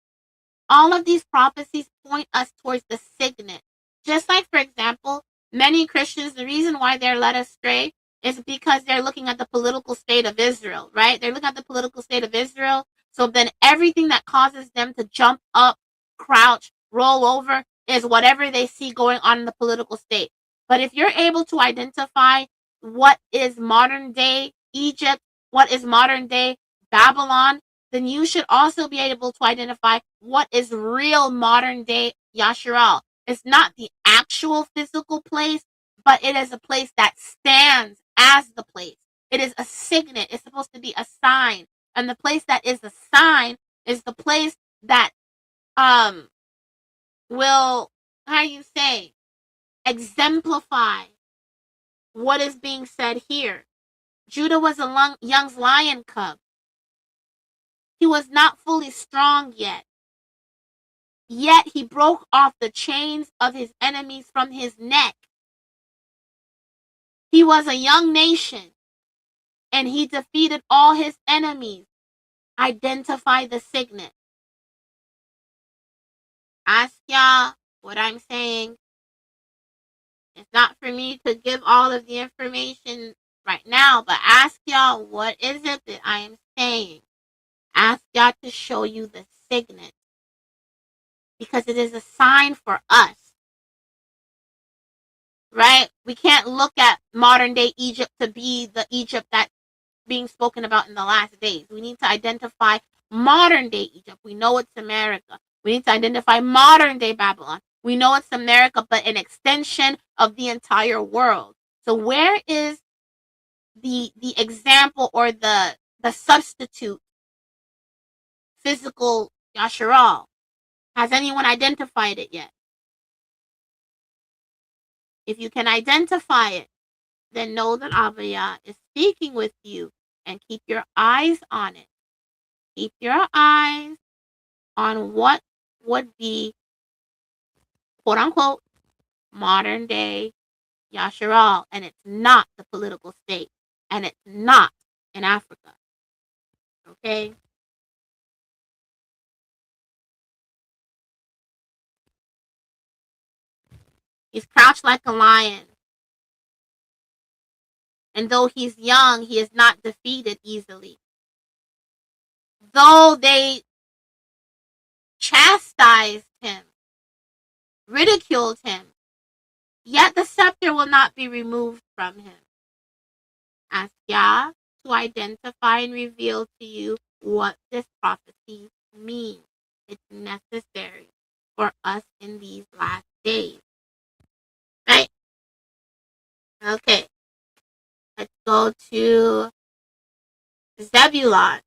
All of these prophecies point us towards the signet. Just like, for example, many Christians, the reason why they're led astray is because they're looking at the political state of Israel, right? They're looking at the political state of Israel. So then everything that causes them to jump up, crouch, roll over is whatever they see going on in the political state. But if you're able to identify what is modern day Egypt, what is modern day Babylon, then you should also be able to identify what is real modern day Yasharal. It's not the actual physical place, but it is a place that stands as the place. It is a signet. It's supposed to be a sign. And the place that is a sign is the place that will, exemplify what is being said here. Judah was a young lion cub. He was not fully strong yet. Yet he broke off the chains of his enemies from his neck. He was a young nation, and he defeated all his enemies. Identify the signet. Ask y'all what I'm saying. It's not for me to give all of the information right now, but ask y'all, what is it that I am saying? Ask y'all to show you the signet, because it is a sign for us, right? We can't look at modern day Egypt to be the Egypt that's being spoken about in the last days. We need to identify modern day Egypt. We know it's America. We need to identify modern day Babylon. We know it's America, but an extension of the entire world. So where is the example or the substitute physical Yasharal? Has anyone identified it yet? If you can identify it, then know that Abaya is speaking with you, and keep your eyes on it. Keep your eyes on what would be, quote unquote, modern day Yasharal, and it's not the political state, and it's not in Africa. Okay? He's crouched like a lion. And though he's young, he is not defeated easily. Though they chastised him, ridiculed him, yet the scepter will not be removed from him. Ask Yah to identify and reveal to you what this prophecy means. It's necessary for us in these last days. Right? Okay. Let's go to Zebulon.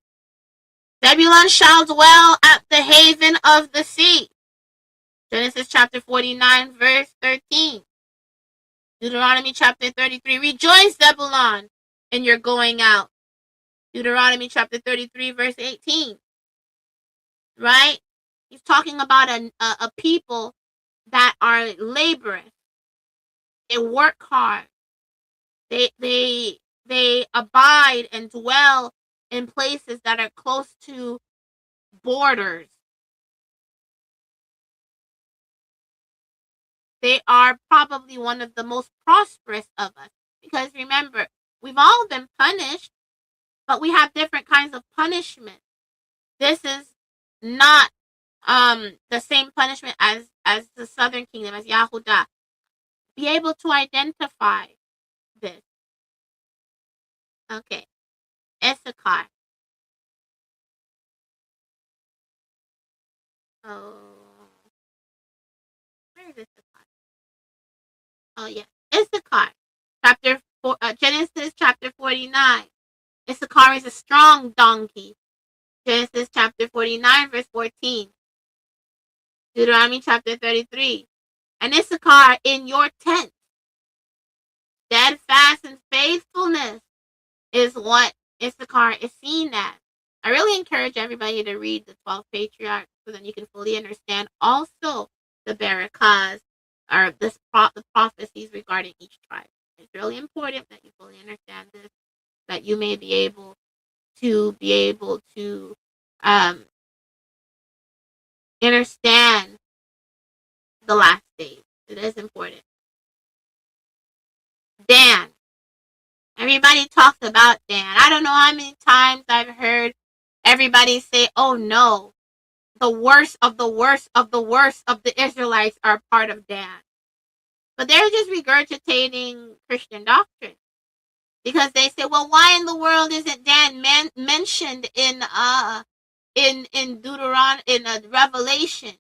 Zebulun shall dwell at the haven of the sea. Genesis chapter 49, verse 13. Deuteronomy chapter 33. Rejoice, Zebulun, in your going out. Deuteronomy chapter 33, verse 18. Right? He's talking about a people that are laborers. They work hard. They abide and dwell in places that are close to borders. They are probably one of the most prosperous of us. Because remember, we've all been punished, but we have different kinds of punishment. This is not the same punishment as the southern kingdom, as Yahudah. Be able to identify this. Okay. Issachar. Oh. Where is Issachar? Oh, yeah. Issachar. Genesis chapter 49. Issachar is a strong donkey. Genesis chapter 49, verse 14. Deuteronomy chapter 33. And Issachar in your tent. Steadfast and faithfulness is what Issachar is seen as. I really encourage everybody to read the 12 patriarchs so that you can fully understand also the Barakas or the prophecies regarding each tribe. It's really important that you fully understand this, that you may be able to understand the last days. It is important. Dan. Everybody talks about Dan. I don't know how many times I've heard everybody say, oh no, the worst of the worst of the worst of the Israelites are part of Dan. But they're just regurgitating Christian doctrine. Because they say, well, why in the world isn't Dan mentioned in Deuteronomy, in Revelation,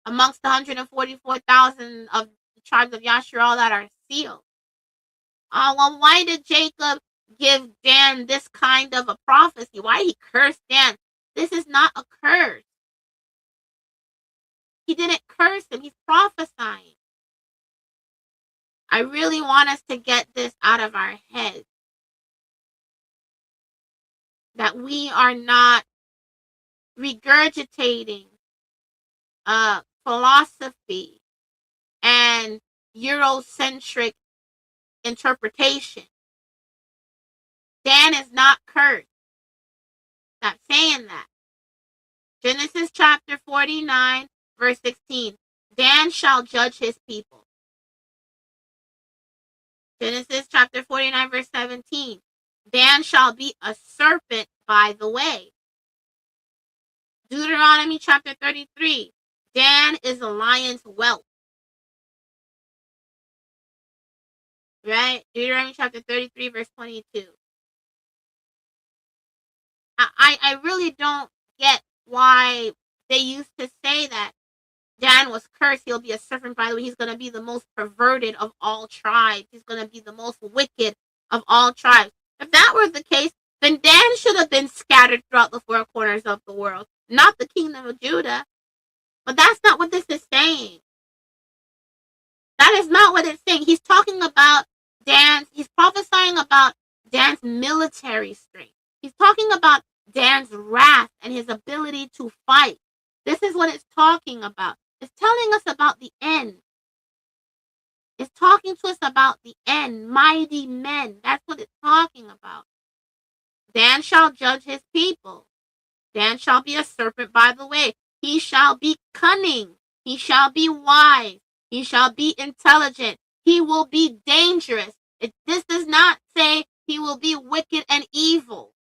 amongst the 144,000 of the tribes of Yasharal that are sealed? Well, why did Jacob give Dan this kind of a prophecy? Why did he curse Dan? This is not a curse. He didn't curse him. He's prophesying. I really want us to get this out of our heads. That we are not regurgitating philosophy and Eurocentric interpretation. Dan is not cursed. Stop saying that. Genesis chapter 49, verse 16. Dan shall judge his people. Genesis chapter 49, verse 17. Dan shall be a serpent by the way. Deuteronomy chapter 33. Dan is a lion's whelp. Right? Deuteronomy chapter 33, verse 22. I really don't get why they used to say that Dan was cursed. He'll be a serpent by the way. He's going to be the most perverted of all tribes. He's going to be the most wicked of all tribes. If that were the case, then Dan should have been scattered throughout the four corners of the world, not the kingdom of Judah. But that's not what this is saying. That is not what it's saying. He's talking about he's prophesying about Dan's military strength. He's talking about Dan's wrath and his ability to fight. This is what it's talking about. It's telling us about the end. It's talking to us about the end. Mighty men. That's what it's talking about. Dan shall judge his people. Dan shall be a serpent by the way. He shall be cunning. He shall be wise. He shall be intelligent. He will be dangerous. This does not say he will be wicked and evil.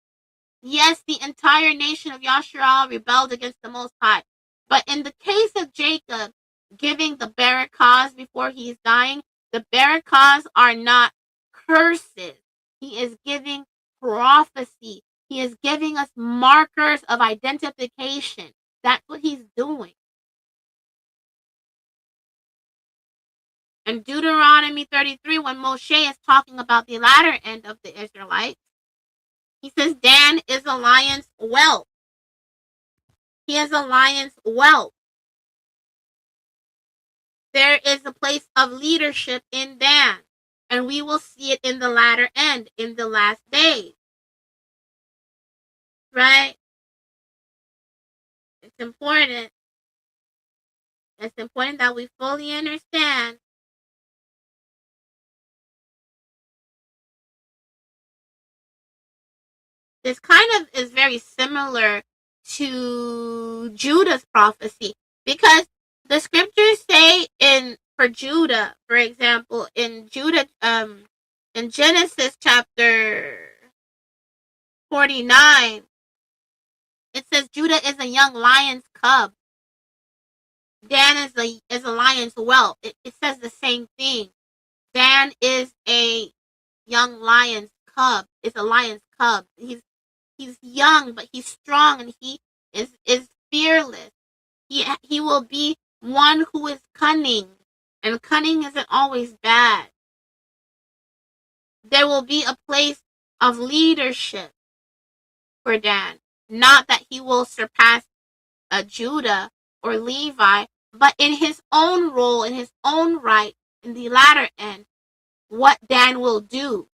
Yes, the entire nation of Yasharal rebelled against the Most High. But in the case of Jacob giving the Barakas before he is dying, the Barakas are not curses. He is giving prophecy. He is giving us markers of identification. That's what he's doing. In Deuteronomy 33, when Moshe is talking about the latter end of the Israelites, he says Dan is a lion's whelp. He is a lion's whelp. There is a place of leadership in Dan, and we will see it in the latter end, in the last days. Right? It's important. It's important that we fully understand this kind of is very similar to Judah's prophecy, because the scriptures say for Judah, for example, in Genesis chapter 49, it says Judah is a young lion's cub. Dan is a lion's whelp. It says the same thing. Dan is a young lion's cub. It's a lion's cub. He's young, but he's strong, and he is fearless. He will be one who is cunning, and cunning isn't always bad. There will be a place of leadership for Dan. Not that he will surpass Judah or Levi, but in his own role, in his own right, in the latter end, what Dan will do.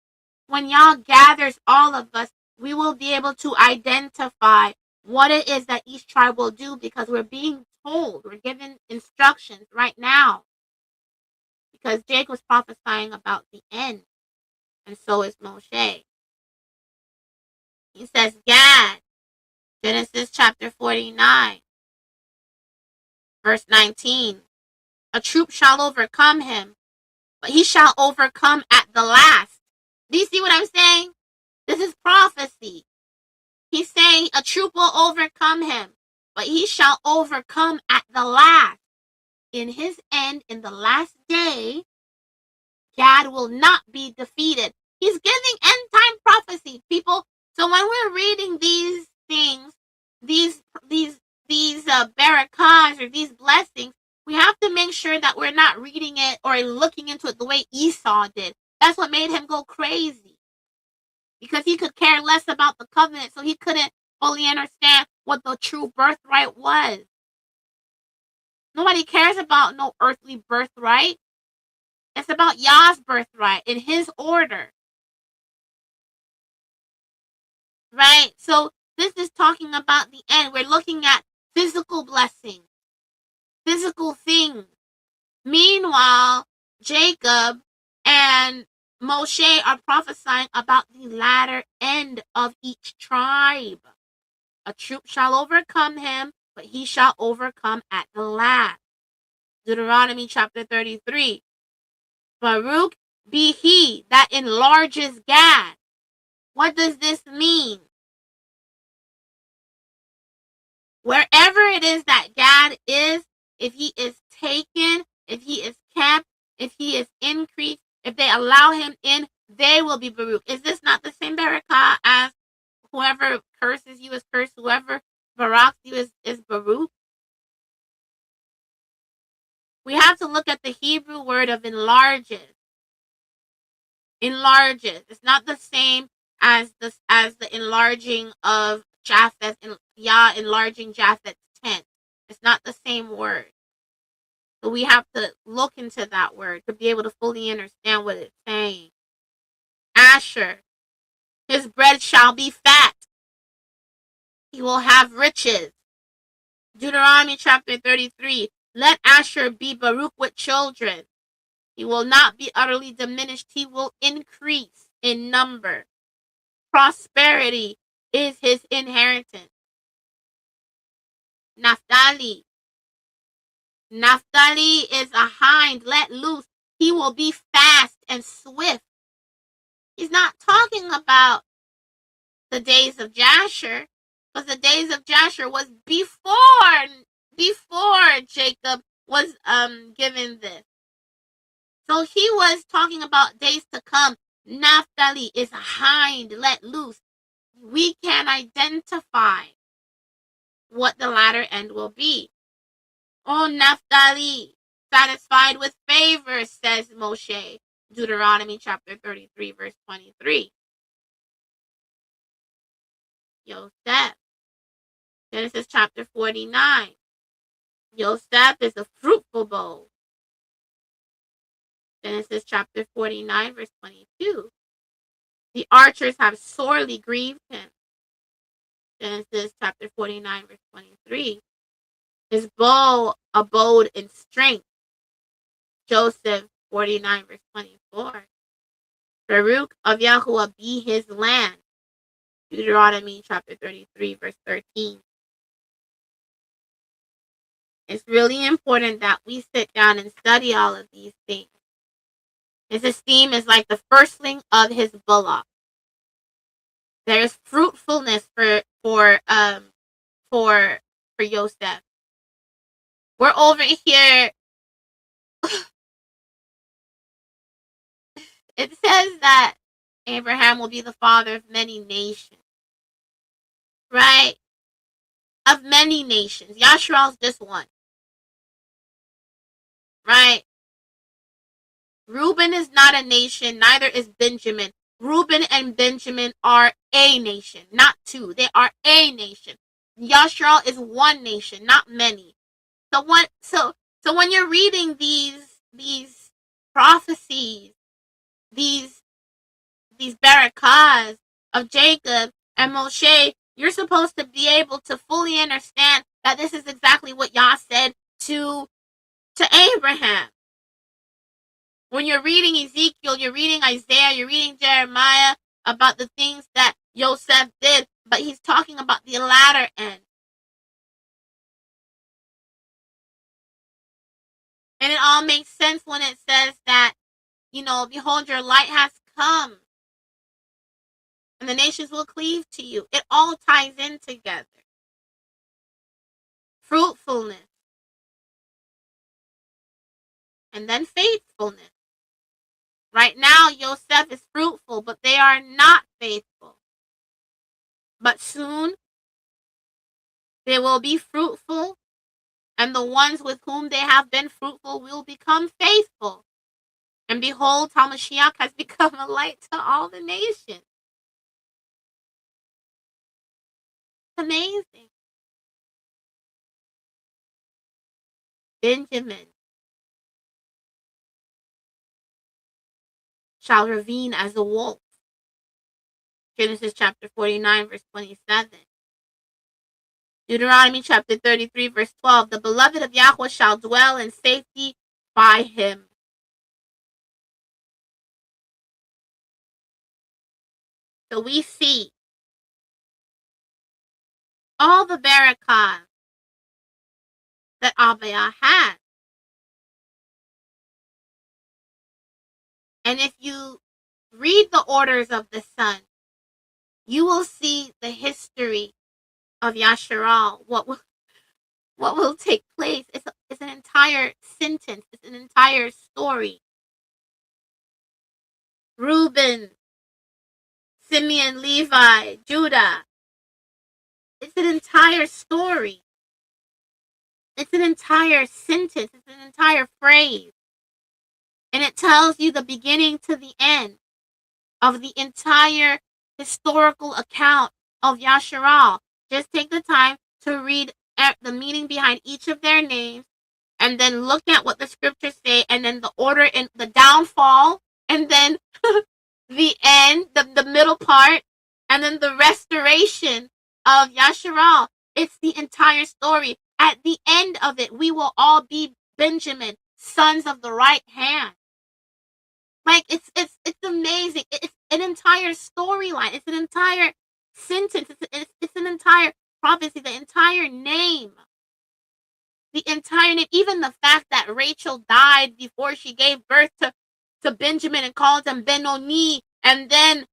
When Yah gathers all of us, we will be able to identify what it is that each tribe will do, because we're being told, we're given instructions right now. Because Jake was prophesying about the end, and so is Moshe. He says, Gad, Genesis chapter 49, verse 19. A troop shall overcome him, but he shall overcome at the last. Do you see what I'm saying? This is prophecy. He's saying a troop will overcome him, but he shall overcome at the last. In his end, in the last day, Gad will not be defeated. He's giving end-time prophecy, people. So when we're reading these things, these barakahs, or these blessings, we have to make sure that we're not reading it or looking into it the way Esau did. That's what made him go crazy. Because he could care less about the covenant, so he couldn't fully understand what the true birthright was. Nobody cares about no earthly birthright. It's about Yah's birthright in his order. Right? So this is talking about the end. We're looking at physical blessings, physical things. Meanwhile, Jacob and Moshe are prophesying about the latter end of each tribe. A troop shall overcome him, but he shall overcome at the last. Deuteronomy chapter 33. Baruch be he that enlarges Gad. What does this mean? Wherever it is that Gad is, if he is taken, if he is kept, if he is increased, if they allow him in, they will be Baruch. Is this not the same barakah as whoever curses you is cursed, whoever baraks you is Baruch? We have to look at the Hebrew word of enlarges. Enlarges. It's not the same as the enlarging of Japheth, and Yah enlarging Japheth's tent. It's not the same word. So we have to look into that word to be able to fully understand what it's saying. Asher, his bread shall be fat. He will have riches. Deuteronomy chapter 33. Let Asher be Baruch with children. He will not be utterly diminished. He will increase in number. Prosperity is his inheritance. Naphtali. Naphtali is a hind let loose. He will be fast and swift. He's not talking about the days of Jasher, because the days of Jasher was before Jacob was given this. So he was talking about days to come. Naphtali is a hind let loose. we can identify what the latter end will be. O Naphtali, satisfied with favor, says Moshe. Deuteronomy chapter 33, verse 23. Yosef. Genesis chapter 49. Yosef is a fruitful bow. Genesis chapter 49, verse 22. The archers have sorely grieved him. Genesis chapter 49, verse 23. His bow abode in strength. Joseph 49, verse 24. Baruch of Yahuwah be his land. Deuteronomy chapter 33, verse 13. It's really important that we sit down and study all of these things. His esteem is like the firstling of his bullock. There is fruitfulness for Yosef. We're over here. It says that Abraham will be the father of many nations. Right? Of many nations. Yasharal's just one. Right? Reuben is not a nation, neither is Benjamin. Reuben and Benjamin are a nation, not two. They are a nation. Yasharal is one nation, not many. So when you're reading these prophecies, these barakahs of Jacob and Moshe, you're supposed to be able to fully understand that this is exactly what Yah said to Abraham. When you're reading Ezekiel, you're reading Isaiah, you're reading Jeremiah about the things that Joseph did, but he's talking about the latter end. And it all makes sense when it says that, behold, your light has come, and the nations will cleave to you. It all ties in together. Fruitfulness. And then faithfulness. Right now, Yosef is fruitful, but they are not faithful. But soon, they will be fruitful, and the ones with whom they have been fruitful will become faithful. And behold, Mashiach has become a light to all the nations. It's amazing. Benjamin shall ravine as a wolf. Genesis chapter 49, verse 27. Deuteronomy chapter 33, verse 12. The beloved of Yahweh shall dwell in safety by him. So we see all the barakahs that Abiyah had. And if you read the orders of the sun, you will see the history of Yasharal, what will take place. It's an entire sentence. It's an entire story. Reuben, Simeon, Levi, Judah. It's an entire story. It's an entire sentence. It's an entire phrase. And it tells you the beginning to the end of the entire historical account of Yasharal. Just take the time to read the meaning behind each of their names, and then look at what the scriptures say, and then the order and the downfall, and then the end, the middle part, and then the restoration of Yasharal. It's the entire story. At the end of it, we will all be Benjamin, sons of the right hand. Like, it's amazing. It's an entire storyline. It's an entire sentence. It's an entire prophecy. The entire name. The entire name. Even the fact that Rachel died before she gave birth to Benjamin and called him Ben-Oni. And then,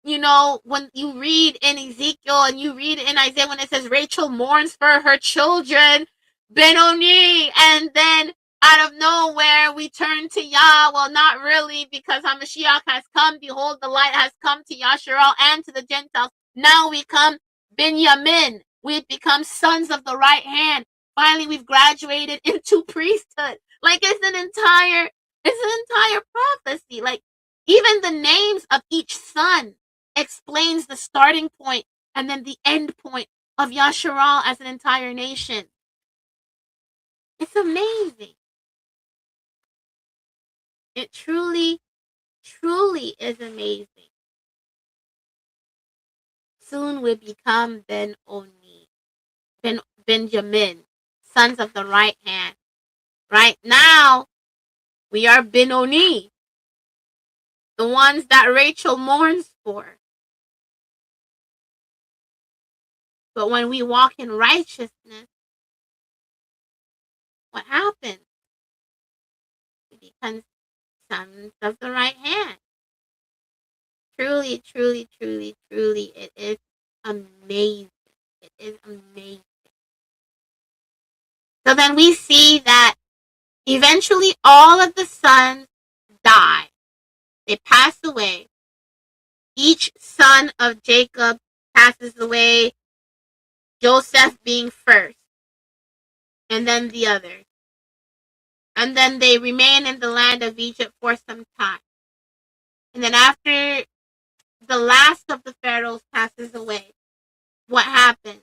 when you read in Ezekiel and you read in Isaiah when it says Rachel mourns for her children, Ben-Oni, and then out of nowhere we turn to Yah. Well, not really, because HaMashiach has come. Behold, the light has come to Yasharal and to the Gentiles. Now we come Binyamin. We've become sons of the right hand. Finally, we've graduated into priesthood. Like it's an entire prophecy. Like even the names of each son explains the starting point and then the end point of Yasharal as an entire nation. It's amazing. It truly, truly is amazing. Soon we become Benjamin, sons of the right hand. Right now, we are Benoni, the ones that Rachel mourns for. But when we walk in righteousness, what happens? We become sons of the right hand. Truly, truly, truly, truly, it is amazing. It is amazing. So then we see that eventually all of the sons die. They pass away. Each son of Jacob passes away, Joseph being first, and then the others. And then they remain in the land of Egypt for some time. And then after the last of the pharaohs passes away, what happens?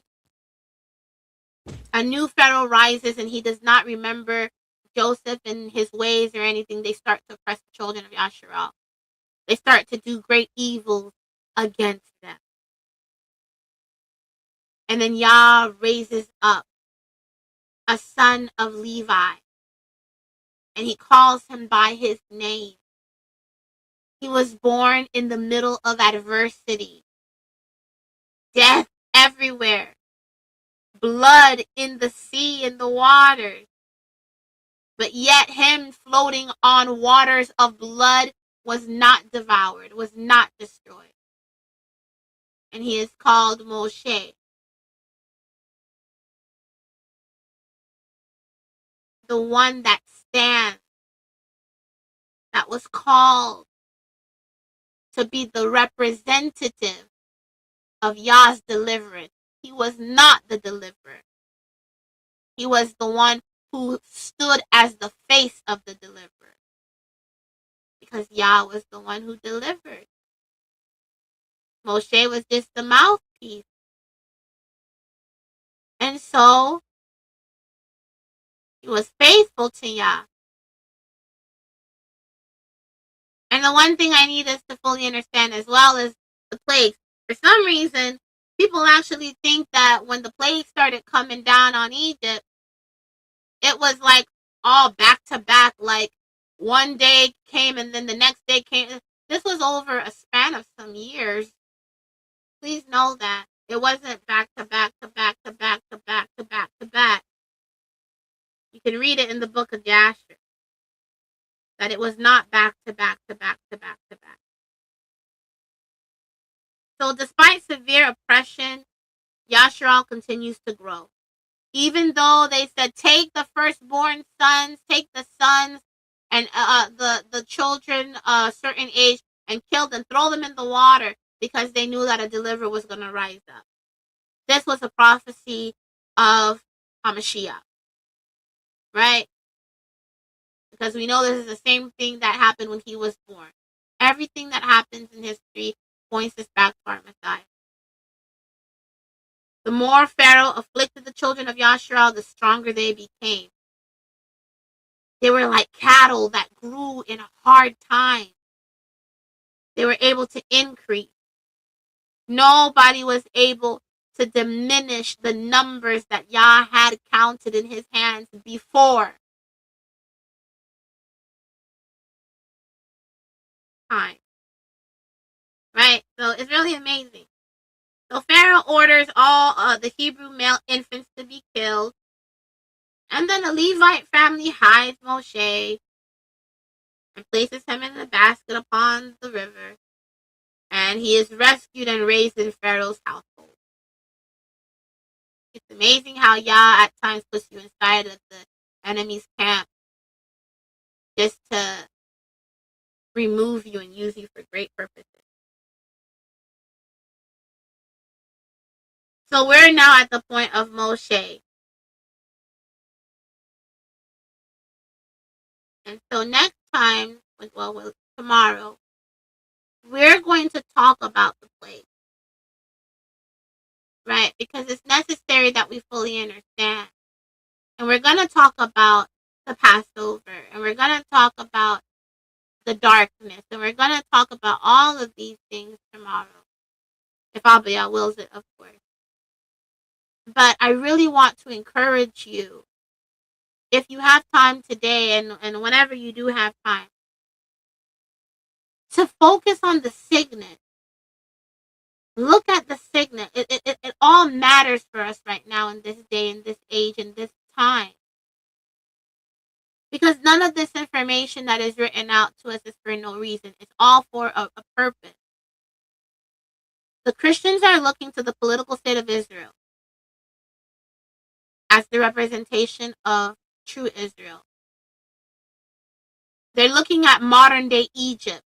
A new pharaoh rises and he does not remember Joseph and his ways or anything. They start to oppress the children of Yasharal. They start to do great evils against them. And then Yah raises up a son of Levi, and he calls him by his name. He was born in the middle of adversity, death everywhere, blood in the sea and the waters. But yet him floating on waters of blood was not devoured, was not destroyed. And he is called Moshe, the one that stands, that was called to be the representative of Yah's deliverance. He was not the deliverer. He was the one who stood as the face of the deliverer. Because Yah was the one who delivered. Moshe was just the mouthpiece. And so, he was faithful to Yah. And the one thing I need us to fully understand as well is the plagues. For some reason, people actually think that when the plagues started coming down on Egypt, it was like all back to back, like one day came and then the next day came. This was over a span of some years. Please know that. It wasn't back to back to back to back to back to back to back. You can read it in the book of Jasher. That it was not back to back to back to back to back. So despite severe oppression, Yasharal continues to grow. Even though they said, take the firstborn sons, take the sons and the children a certain age and kill them, throw them in the water, because they knew that a deliverer was going to rise up. This was a prophecy of Hamashiach, right? Because we know this is the same thing that happened when he was born. Everything that happens in history points us back to our Messiah. The more Pharaoh afflicted the children of Yasharal, the stronger they became. They were like cattle that grew in a hard time. They were able to increase. Nobody was able to diminish the numbers that Yah had counted in his hands before time. Right? So it's really amazing. So Pharaoh orders all the Hebrew male infants to be killed. And then the Levite family hides Moshe and places him in a basket upon the river. And he is rescued and raised in Pharaoh's household. It's amazing how Yah at times puts you inside of the enemy's camp just to remove you and use you for great purposes. So we're now at the point of Moshe. And so next time, tomorrow, we're going to talk about the plague, right? Because it's necessary that we fully understand. And we're going to talk about the Passover, and we're going to talk about the darkness, and we're going to talk about all of these things tomorrow. If Abba wills it, of course. But I really want to encourage you, if you have time today and whenever you do have time, to focus on the signet. Look at the signet. It all matters for us right now in this day, in this age, in this time. Because none of this information that is written out to us is for no reason. It's all for a purpose. The Christians are looking to the political state of Israel as the representation of true Israel. They're looking at modern day Egypt,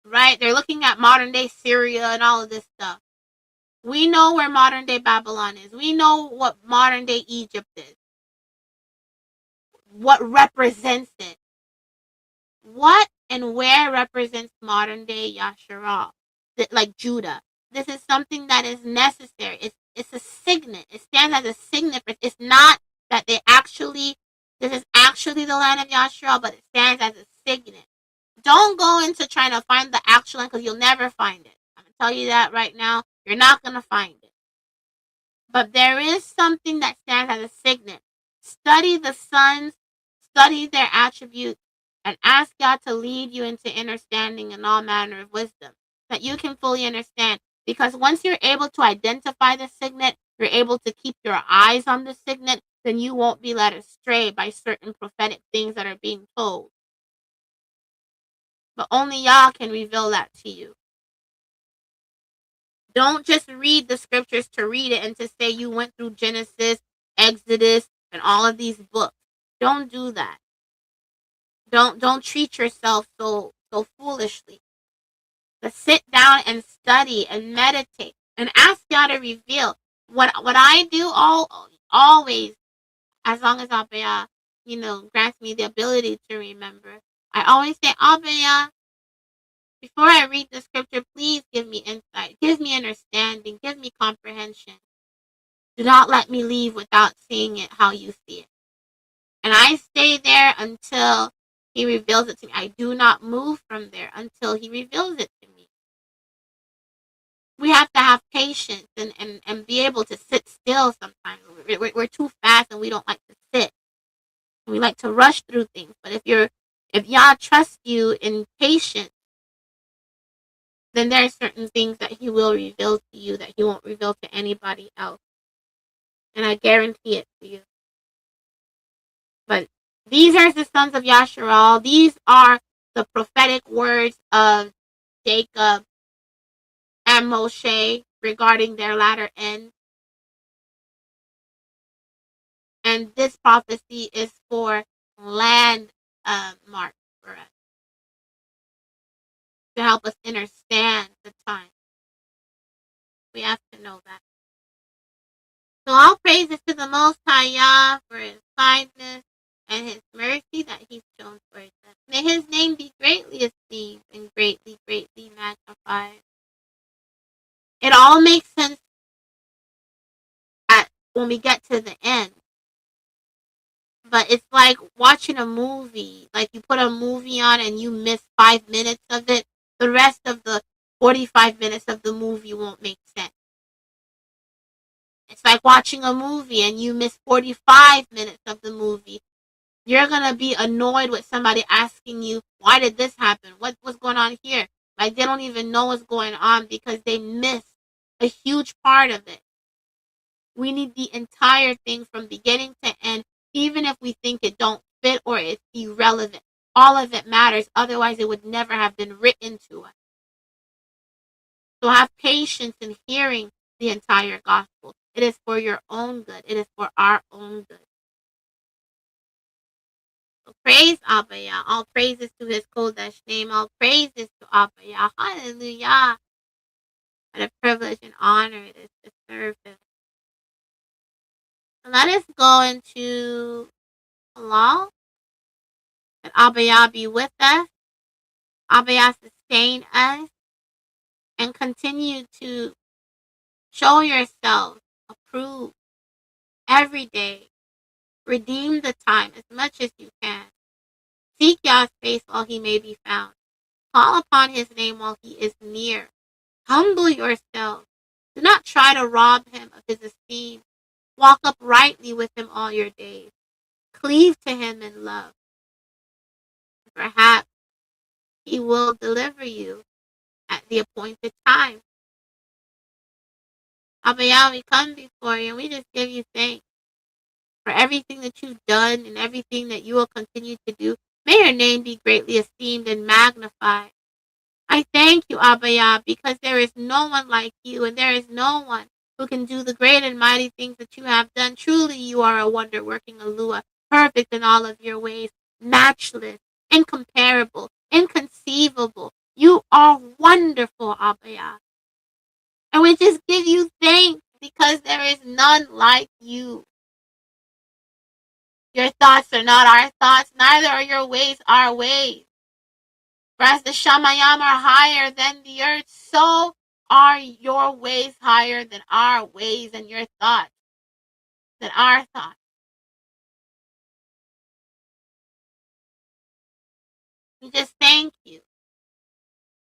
right? They're looking at modern day Syria and all of this stuff. We know where modern day Babylon is. We know what modern day Egypt is. What represents it? What and where represents modern day Yasharal? Like Judah. This is something that is necessary. It's a signet. It stands as a signet. It's not that this is actually the land of Yasharal, but it stands as a signet. Don't go into trying to find the actual land because you'll never find it. I'm going to tell you that right now. You're not going to find it. But there is something that stands as a signet. Study the sons, study their attributes, and ask God to lead you into understanding and all manner of wisdom that you can fully understand. Because once you're able to identify the signet, you're able to keep your eyes on the signet, then you won't be led astray by certain prophetic things that are being told. But only Yah can reveal that to you. Don't just read the scriptures to read it and to say you went through Genesis, Exodus, and all of these books. Don't do that. Don't treat yourself so foolishly. But sit down and study and meditate and ask God to reveal. What I do always, as long as Abba, grants me the ability to remember, I always say, Abba, before I read the scripture, please give me insight, give me understanding, give me comprehension. Do not let me leave without seeing it how you see it. And I stay there until he reveals it to me. I do not move from there until he reveals it to me. We have to have patience and be able to sit still sometimes. We're too fast and we don't like to sit. We like to rush through things. But if Yah trusts you in patience, then there are certain things that he will reveal to you that he won't reveal to anybody else. And I guarantee it to you. But these are the sons of Yasharal. These are the prophetic words of Jacob and Moshe regarding their latter end. And this prophecy is for landmarks for us to help us understand the time. We have to know that. So all praises to the Most High Yah for his kindness and his mercy that he's shown towards us. May his name be greatly esteemed and greatly, greatly magnified. It all makes sense when we get to the end. But it's like watching a movie. Like you put a movie on and you miss 5 minutes of it. The rest of the 45 minutes of the movie won't make sense. It's like watching a movie and you miss 45 minutes of the movie. You're going to be annoyed with somebody asking you, why did this happen? What's going on here? Like they don't even know what's going on because they missed a huge part of it. We need the entire thing from beginning to end, even if we think it don't fit or it's irrelevant. All of it matters. Otherwise, it would never have been written to us. So have patience in hearing the entire gospel. It is for your own good. It is for our own good. So praise Abba Yah. All praises to his Kodesh name. All praises to Abba Yah. Hallelujah. What a privilege and honor it is to serve him. So let us go into Allah. That Abba Yah be with us. Abba Yah sustain us. And continue to show yourself approved every day. Redeem the time as much as you can. Seek Yah's face while he may be found. Call upon his name while he is near. Humble yourself. Do not try to rob him of his esteem. Walk uprightly with him all your days. Cleave to him in love. Perhaps he will deliver you at the appointed time. Abba Yah, we come before you and we just give you thanks for everything that you've done and everything that you will continue to do. May your name be greatly esteemed and magnified. I thank you, Abba Yah, because there is no one like you and there is no one who can do the great and mighty things that you have done. Truly, you are a wonder-working Alua, perfect in all of your ways, matchless, incomparable, inconceivable. You are wonderful, Abba Yah. And we just give you thanks because there is none like you. Your thoughts are not our thoughts, neither are your ways our ways. For as the Shamayam are higher than the earth, so are your ways higher than our ways, and your thoughts than our thoughts. We just thank you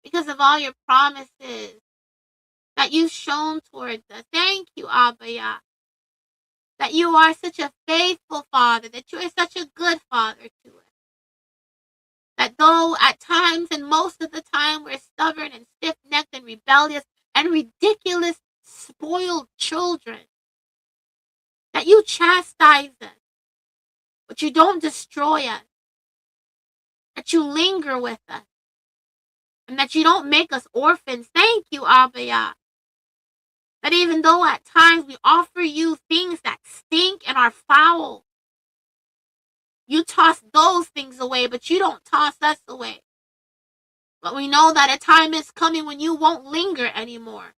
because of all your promises that you've shown towards us. Thank you, Abba Yah, that you are such a faithful Father, that you are such a good Father to us. That though at times and most of the time we're stubborn and stiff-necked and rebellious and ridiculous, spoiled children, that you chastise us, but you don't destroy us, that you linger with us, and that you don't make us orphans. Thank you, Abba Yah. That even though at times we offer you things that stink and are foul, you toss those things away, but you don't toss us away. But we know that a time is coming when you won't linger anymore.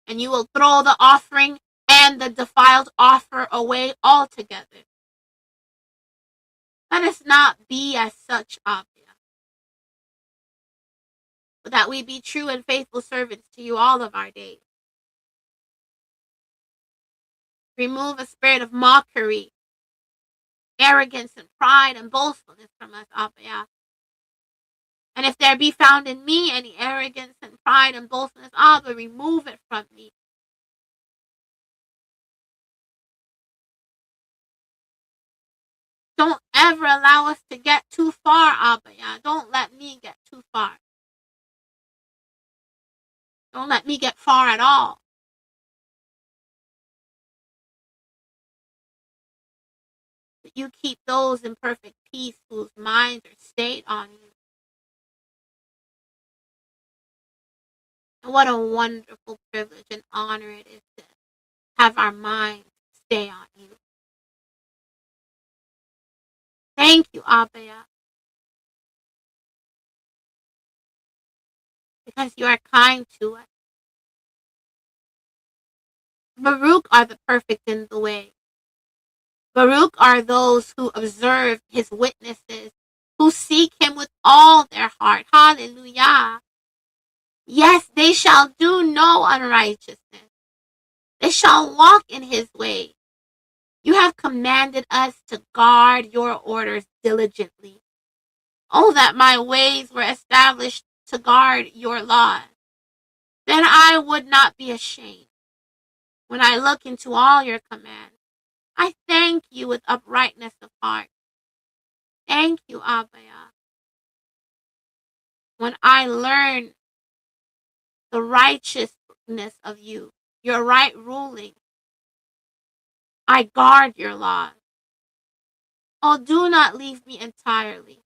And you will throw the offering and the defiled offer away altogether. Let us not be as such, Abba, but that we be true and faithful servants to you all of our days. Remove a spirit of mockery, arrogance, and pride and boastfulness from us, Abba. And if there be found in me any arrogance and pride and boastfulness, Abba, remove it from me. Don't ever allow us to get too far, Abba. Don't let me get too far. Don't let me get far at all. But you keep those in perfect peace whose minds are stayed on you. And what a wonderful privilege and honor it is to have our minds stay on you. Thank you, Abba, because you are kind to us. Baruch are the perfect in the way. Baruch are those who observe his witnesses, who seek him with all their heart. Hallelujah. Yes, they shall do no unrighteousness. They shall walk in his way. You have commanded us to guard your orders diligently. Oh, that my ways were established to guard your laws. Then I would not be ashamed when I look into all your commands. I thank you with uprightness of heart. Thank you, Abba. When I learn the righteousness of you, your right ruling, I guard your laws. Oh, do not leave me entirely,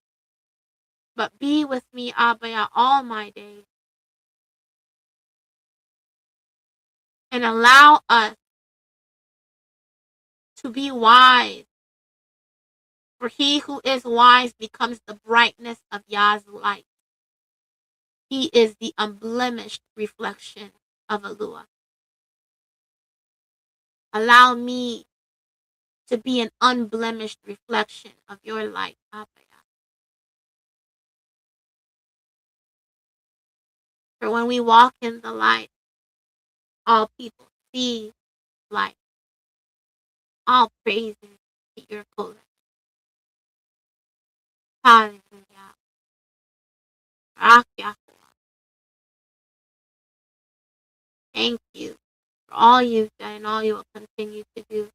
but be with me, Abba, all my days. And allow us to be wise. For he who is wise becomes the brightness of Yah's light. He is the unblemished reflection of Allah. Allow me to be an unblemished reflection of your light, Abba. For when we walk in the light, all people see light. All praises to your holiness. Hallelujah. Thank you for all you've done and all you will continue to do.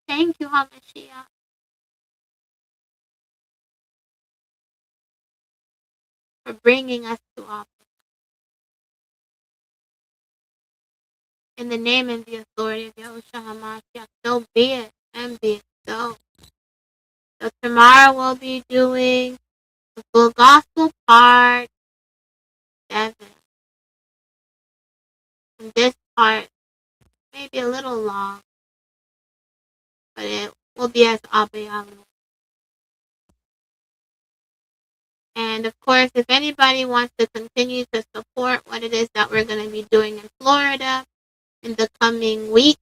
Thank you, HaMashiach, for bringing us to our in the name and the authority of Yahushua HaMashiach. So be it and be it so. So tomorrow we'll be doing the full gospel part 7. And this part may be a little long, but it will be as Abba. And of course, if anybody wants to continue to support what it is that we're going to be doing in Florida in the coming week,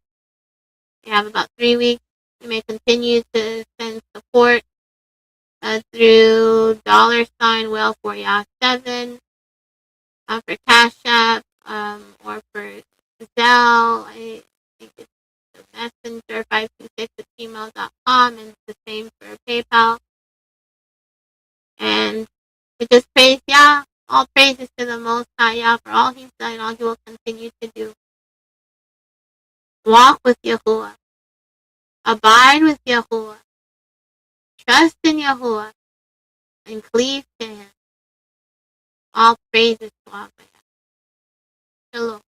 we have about 3 weeks. You may continue to send support through $Well4Yah7 for Cash App or for Zelle. I think it's the Messenger 526@gmail.com, and it's the same for PayPal. And we just praise Yah. All praises to the Most High Yah for all He's done and all He will continue to do. Walk with Yahuwah. Abide with Yahuwah. Trust in Yahuwah. And cleave to Him. All praises to Allah. Shalom.